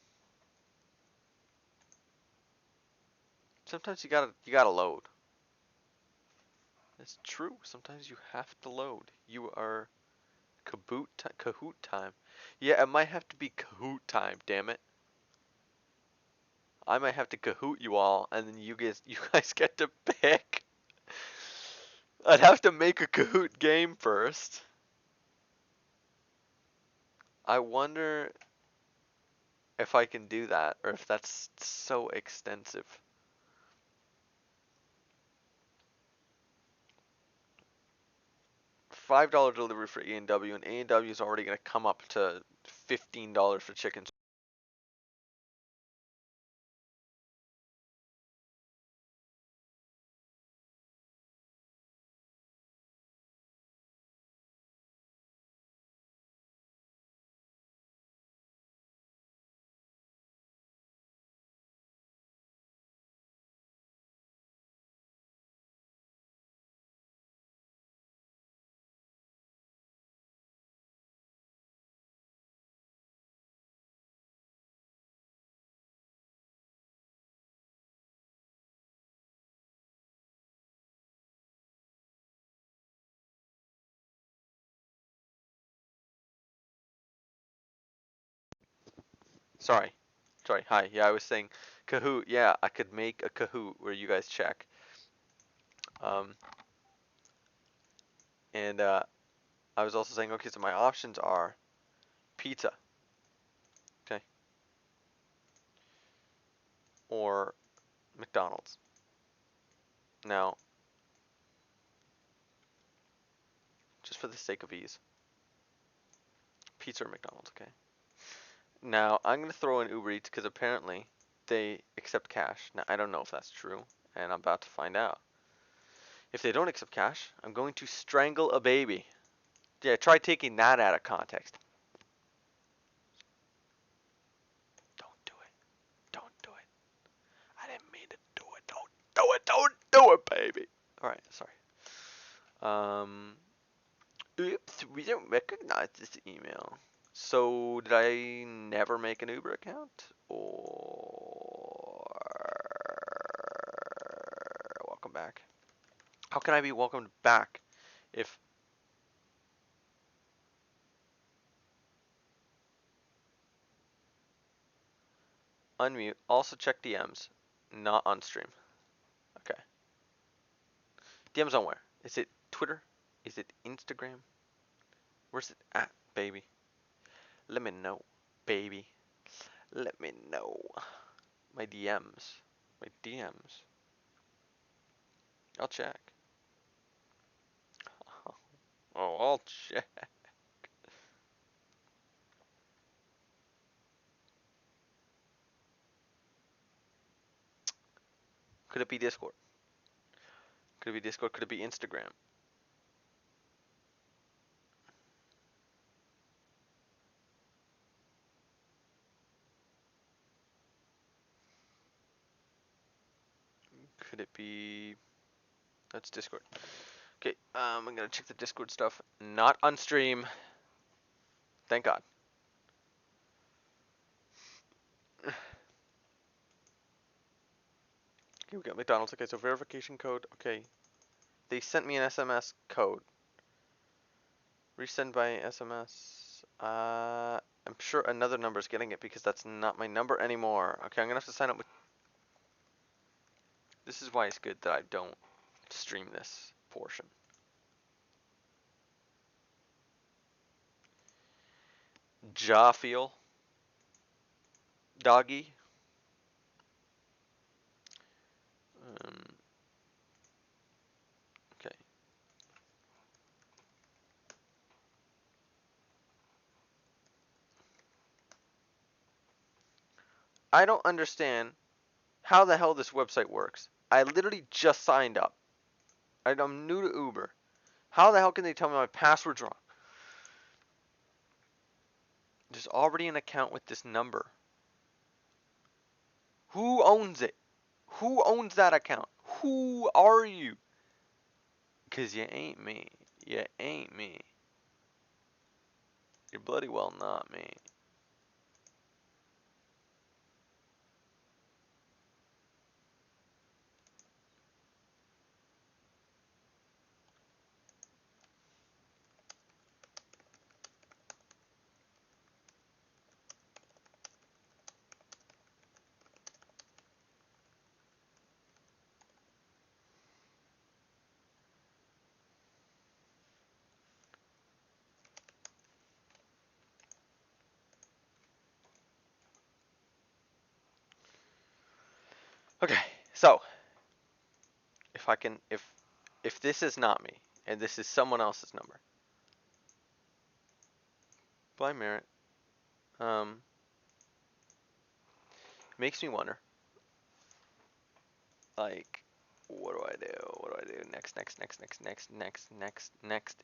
Sometimes you gotta load. It's true. Sometimes you have to load. You are Kahoot time. Yeah, it might have to be Kahoot time. Damn it. I might have to Kahoot you all, and then you guys get to pick. I'd have to make a Kahoot game first. I wonder if I can do that, or if that's so extensive. $5 delivery for A&W, and A&W is already going to come up to $15 for chicken. Sorry. Hi. Yeah, I was saying Kahoot. Yeah, I could make a Kahoot where you guys check. And I was also saying, okay, so my options are pizza, okay, or McDonald's. Now, just for the sake of ease, pizza or McDonald's, okay. Now, I'm going to throw in Uber Eats because apparently they accept cash. Now, I don't know if that's true, and I'm about to find out. If they don't accept cash, I'm going to strangle a baby. Yeah, try taking that out of context. Don't do it. Don't do it. I didn't mean to do it. Don't do it. Don't do it, baby. Alright, sorry. Oops, we don't recognize this email. So, did I never make an Uber account? Or... Welcome back. How can I be welcomed back if... Unmute. Also check DMs. Not on stream. Okay. DMs on where? Is it Twitter? Is it Instagram? Where's it at, baby? Let me know, baby. Let me know. My DMs. My DMs. I'll check. Oh, I'll check. Could it be Discord? Could it be Discord? Could it be Instagram? Could it be... That's Discord. Okay, I'm gonna check the Discord stuff. Not on stream. Thank God. Okay, we got McDonald's. Okay, so verification code. Okay. They sent me an SMS code. Resend by SMS. I'm sure another number is getting it because that's not my number anymore. Okay, I'm gonna have to sign up with... This is why it's good that I don't stream this portion. Jafeel. Doggy. Okay. I don't understand how the hell this website works. I literally just signed up. I'm new to Uber. How the hell can they tell me my password's wrong? There's already an account with this number. Who owns it? Who owns that account? Who are you? Because you ain't me. You ain't me. You're bloody well not me. Okay, so if I can, if this is not me and this is someone else's number, by merit, makes me wonder, like, what do I do? What do I do? Next.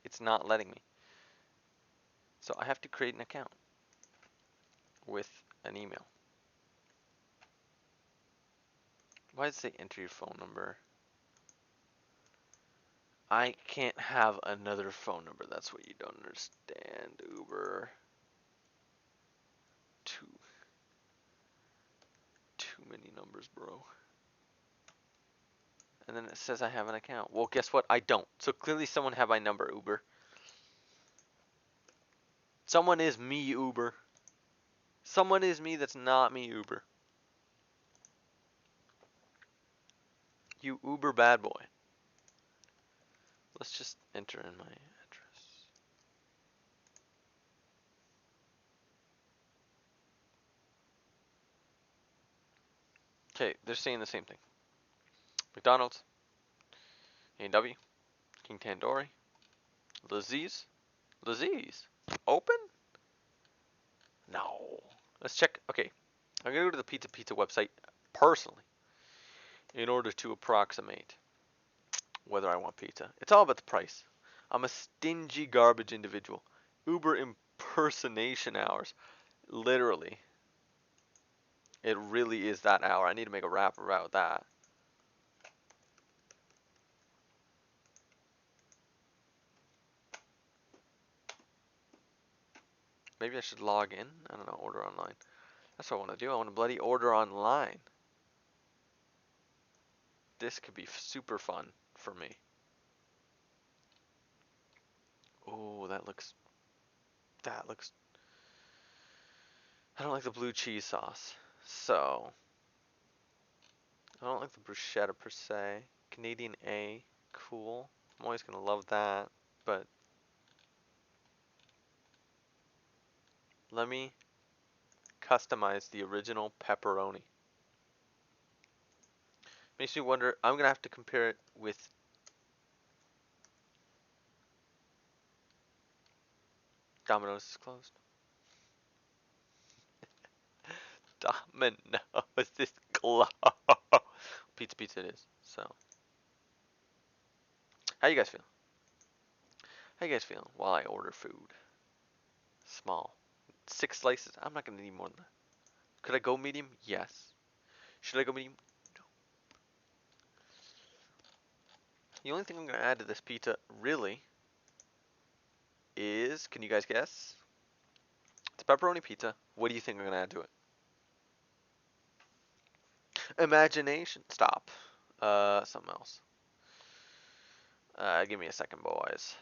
It's not letting me. So I have to create an account with an email. Why does it say enter your phone number? I can't have another phone number. That's what you don't understand, Uber. Too many numbers, bro. And then it says I have an account. Well, guess what? I don't. So clearly someone had my number, Uber. Someone is me, Uber. Someone is me that's not me, Uber. You Uber bad boy. Let's just enter in my address. Okay, they're saying the same thing. McDonald's, A&W, King Tandoori, Laziz. Laziz? Open? No. Let's check. Okay, I'm gonna go to the Pizza Pizza website personally in order to approximate whether I want pizza. It's all about the price. I'm a stingy garbage individual. Uber impersonation hours. Literally. It really is that hour. I need to make a rap about that. Maybe I should log in. I don't know. Order online. That's what I want to do. I want to bloody order online. This could be super fun for me. Oh, that looks. I don't like the blue cheese sauce. So. I don't like the bruschetta per se. Canadian A. Cool. I'm always going to love that. But. Let me customize the original pepperoni. Makes me wonder, I'm going to have to compare it with Domino's is closed. Domino's is closed. Pizza Pizza it is. So, how you guys feeling? How you guys feeling while I order food? Small. 6 slices? I'm not going to need more than that. Could I go medium? Yes. Should I go medium? No. The only thing I'm going to add to this pizza, really, is, can you guys guess? It's pepperoni pizza. What do you think I'm going to add to it? Imagination. Stop. Something else. Give me a second, boys.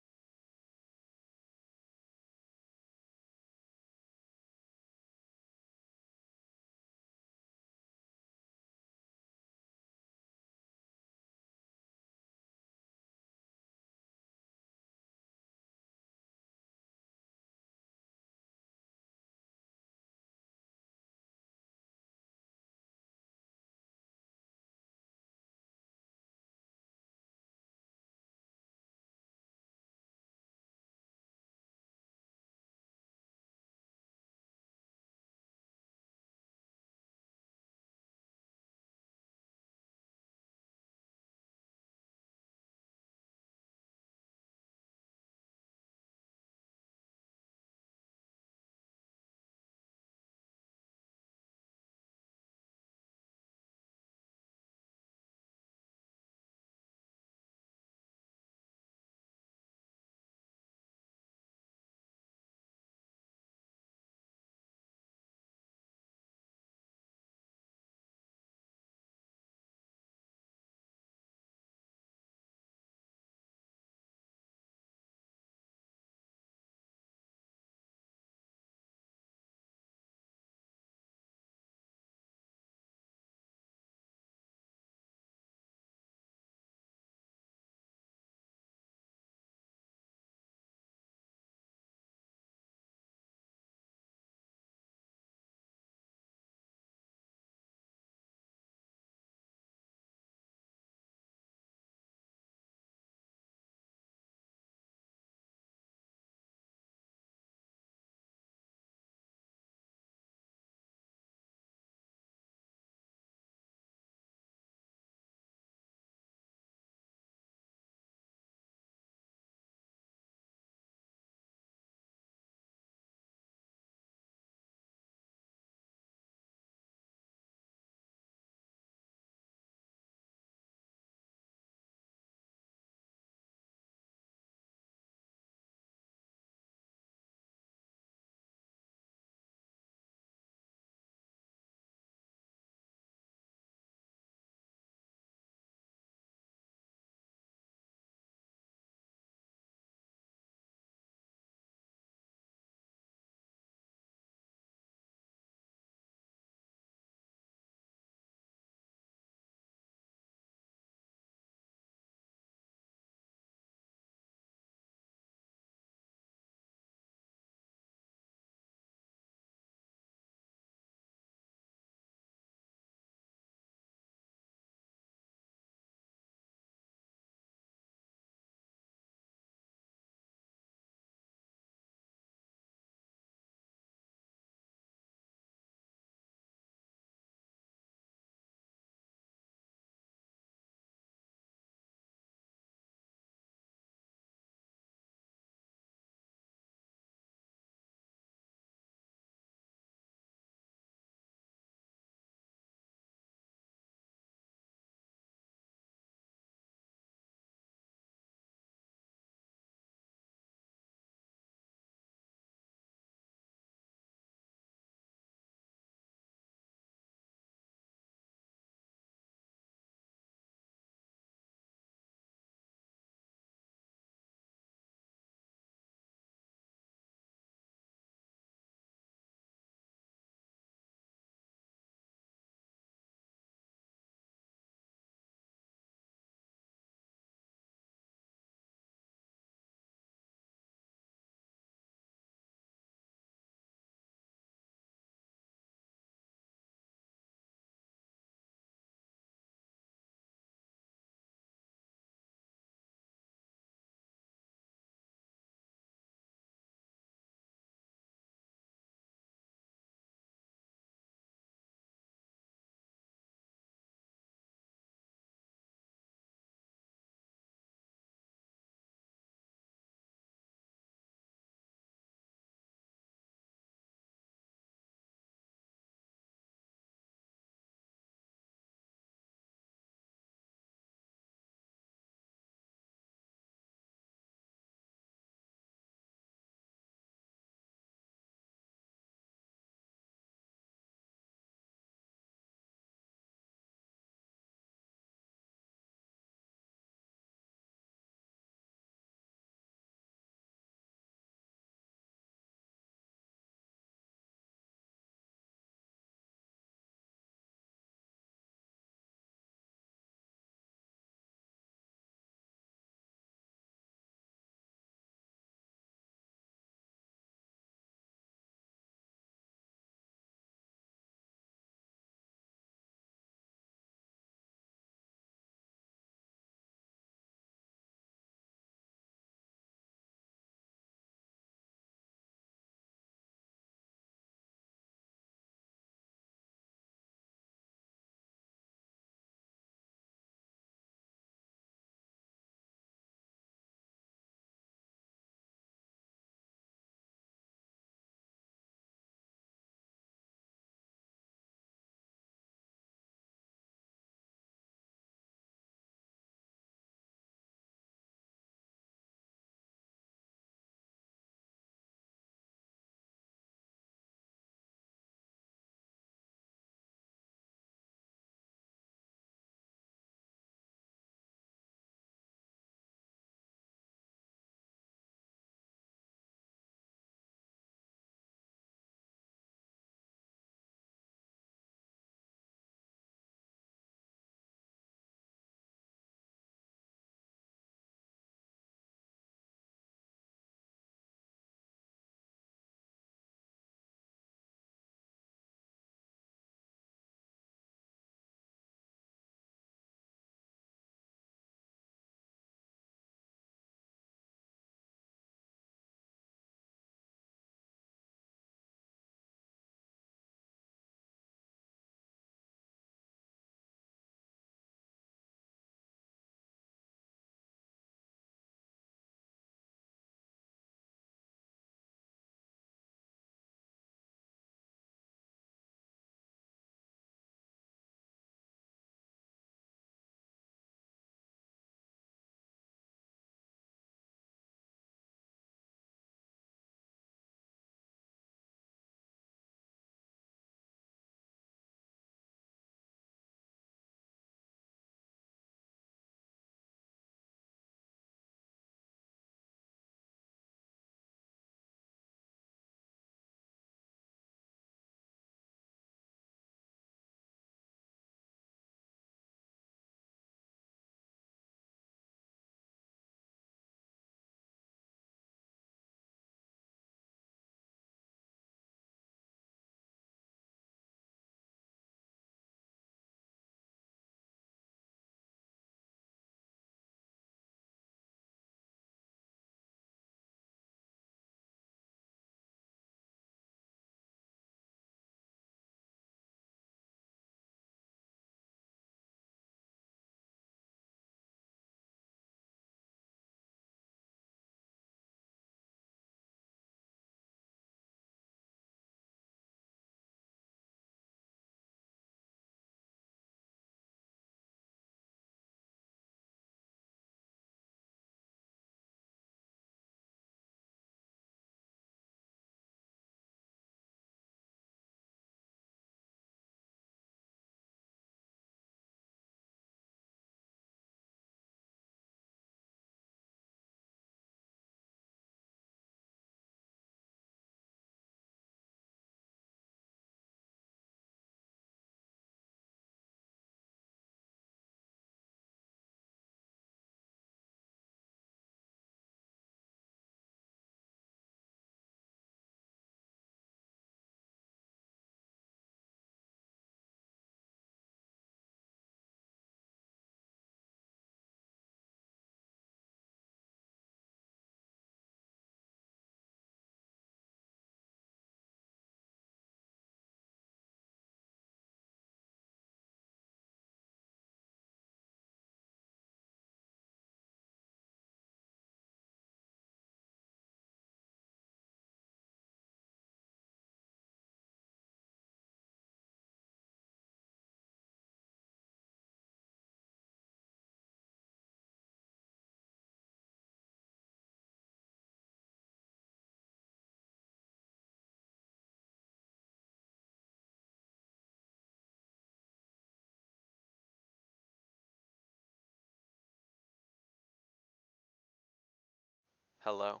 Hello.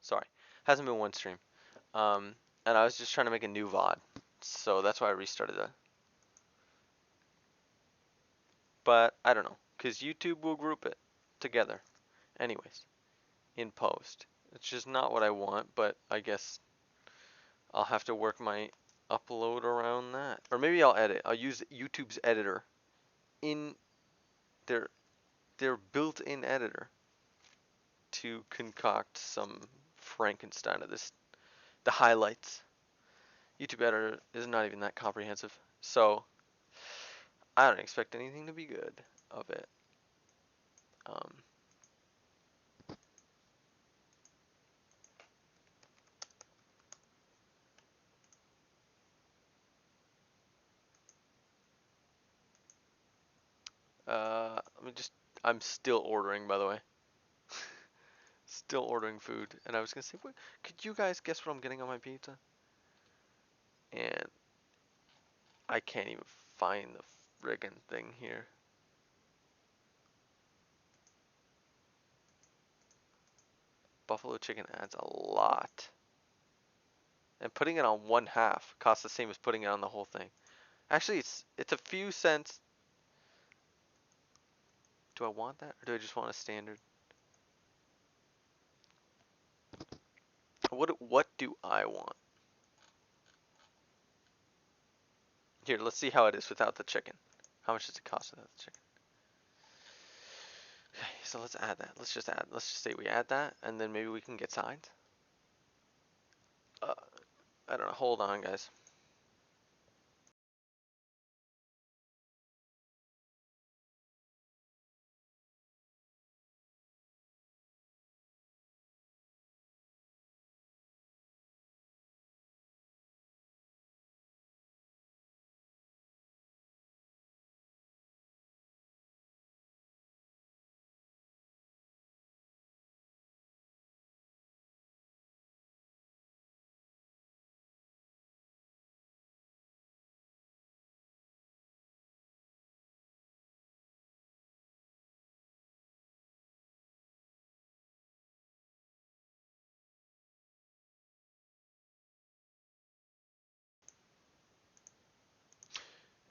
Sorry. Hasn't been one stream. And I was just trying to make a new VOD. So that's why I restarted that. But I don't know. Because YouTube will group it together. Anyways. In post. It's just not what I want. But I guess I'll have to work my upload around that. Or maybe I'll edit. I'll use YouTube's editor. In their built-in editor. To concoct some Frankenstein of this. The highlights. YouTube editor is not even that comprehensive. So, I don't expect anything to be good of it. Let me just, I'm still ordering, by the way. Still ordering food. And I was going to say, what, could you guys guess what I'm getting on my pizza? And I can't even find the friggin' thing here. Buffalo chicken adds a lot. And putting it on one half costs the same as putting it on the whole thing. Actually, it's a few cents. Do I want that, or do I just want a standard? What do I want? Here, let's see how it is without the chicken. How much does it cost without the chicken? Okay, so let's add that. Let's just say we add that, and then maybe we can get sides. I don't know. Hold on, guys.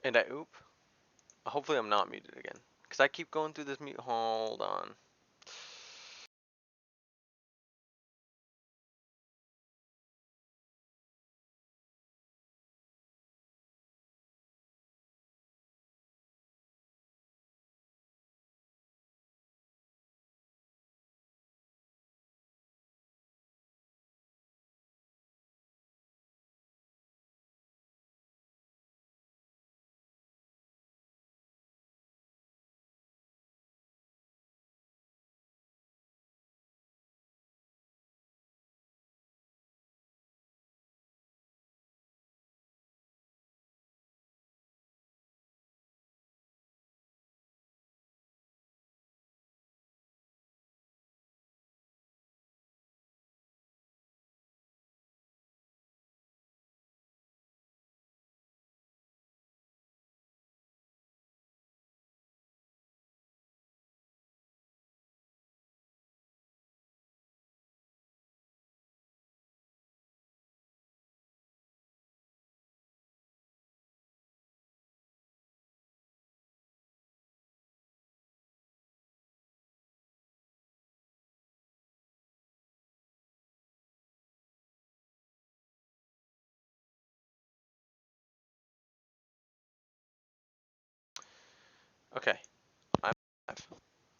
And hopefully I'm not muted again. Because I keep going through this mute. Hold on. Okay. I'm alive.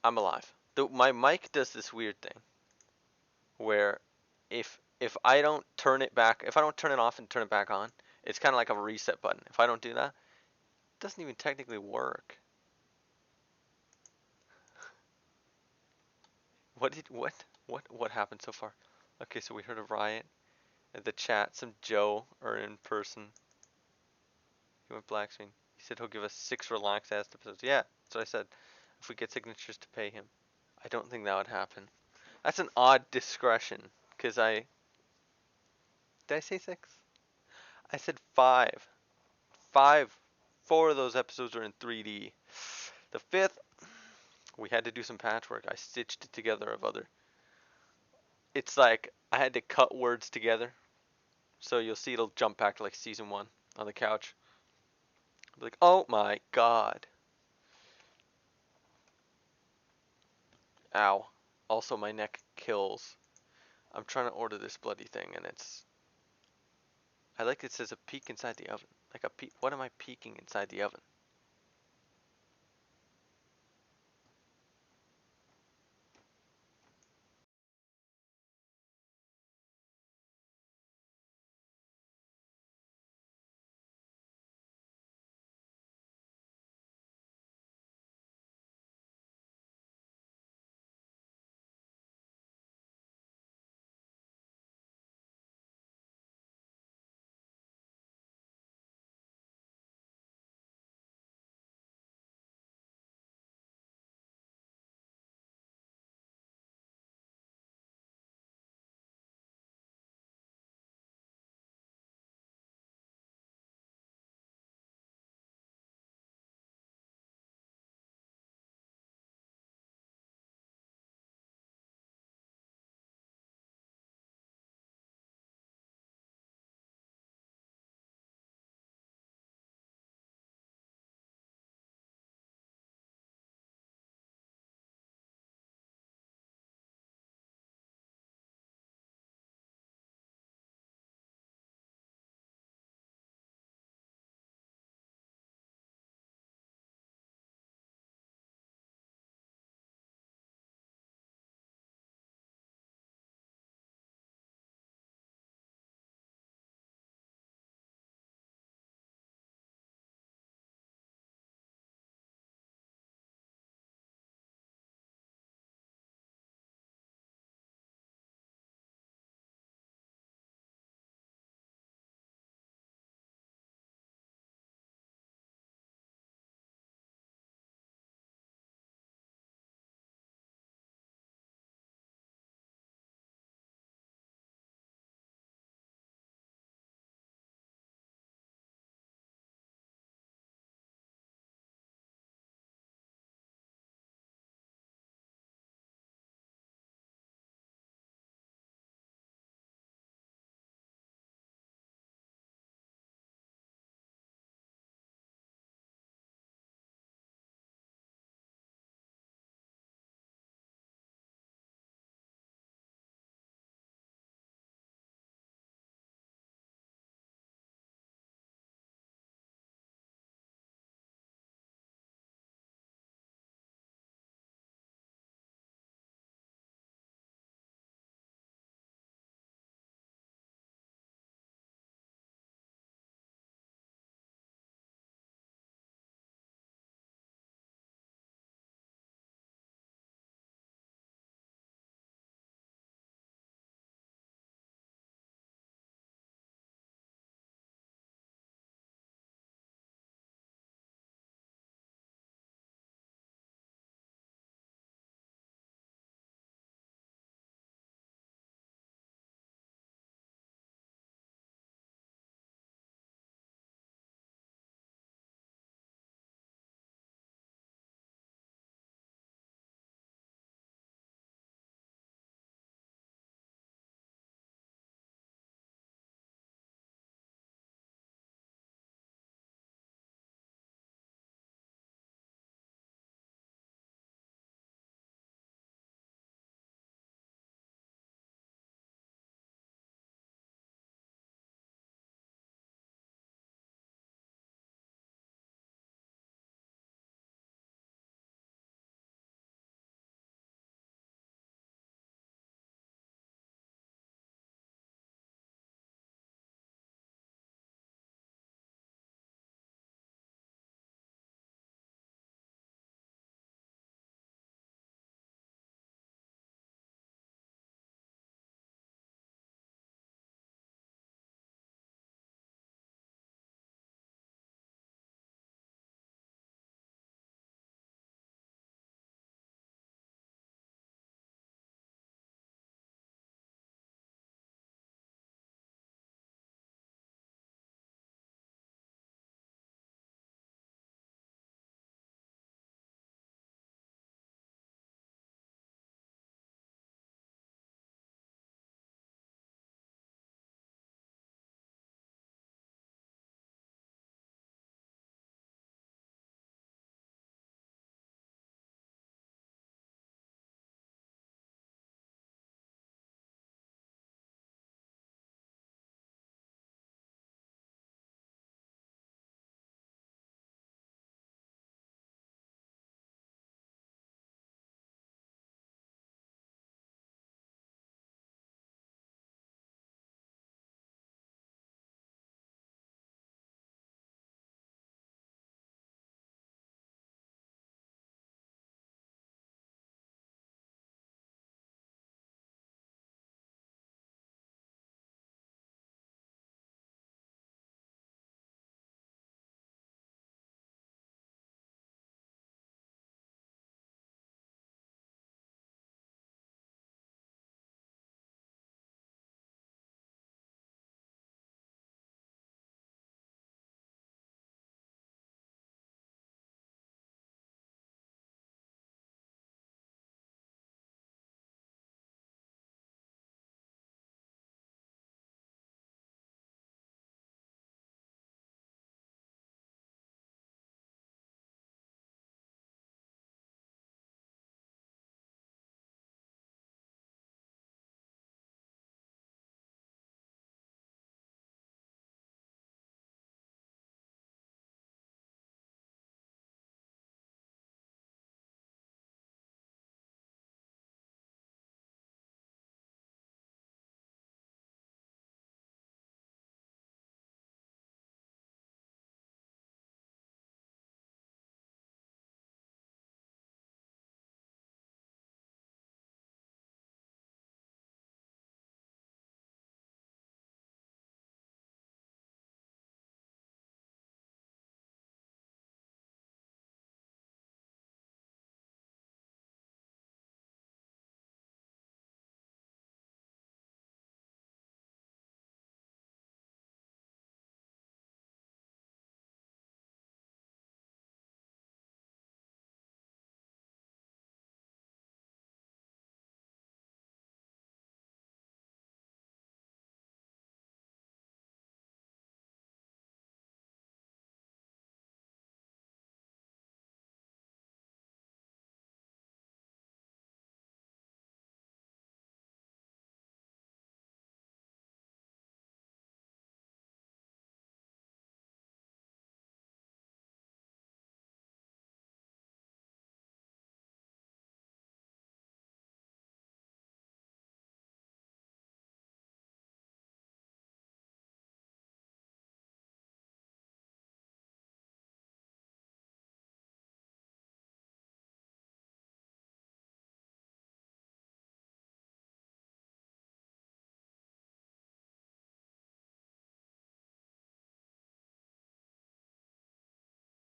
I'm alive. My mic does this weird thing. Where if I don't turn it back, if I don't turn it off and turn it back on, it's kind of like a reset button. If I don't do that, it doesn't even technically work. What happened so far? Okay, so we heard a riot. At the chat, some Joe are in person. He went black screen. He said he'll give us 6 relaxed ass episodes. Yeah, that's what I said. If we get signatures to pay him. I don't think that would happen. That's an odd discretion. Because did I say 6? I said 5. 4 of those episodes are in 3D. The 5th, we had to do some patchwork. I stitched it together of other. it's like I had to cut words together. So you'll see it'll jump back to like season 1 on the couch. I'll be like, oh my god. Ow. Also, my neck kills. I'm trying to order this bloody thing, and it's... I like it says a peek inside the oven. Like a peek. What am I peeking inside the oven?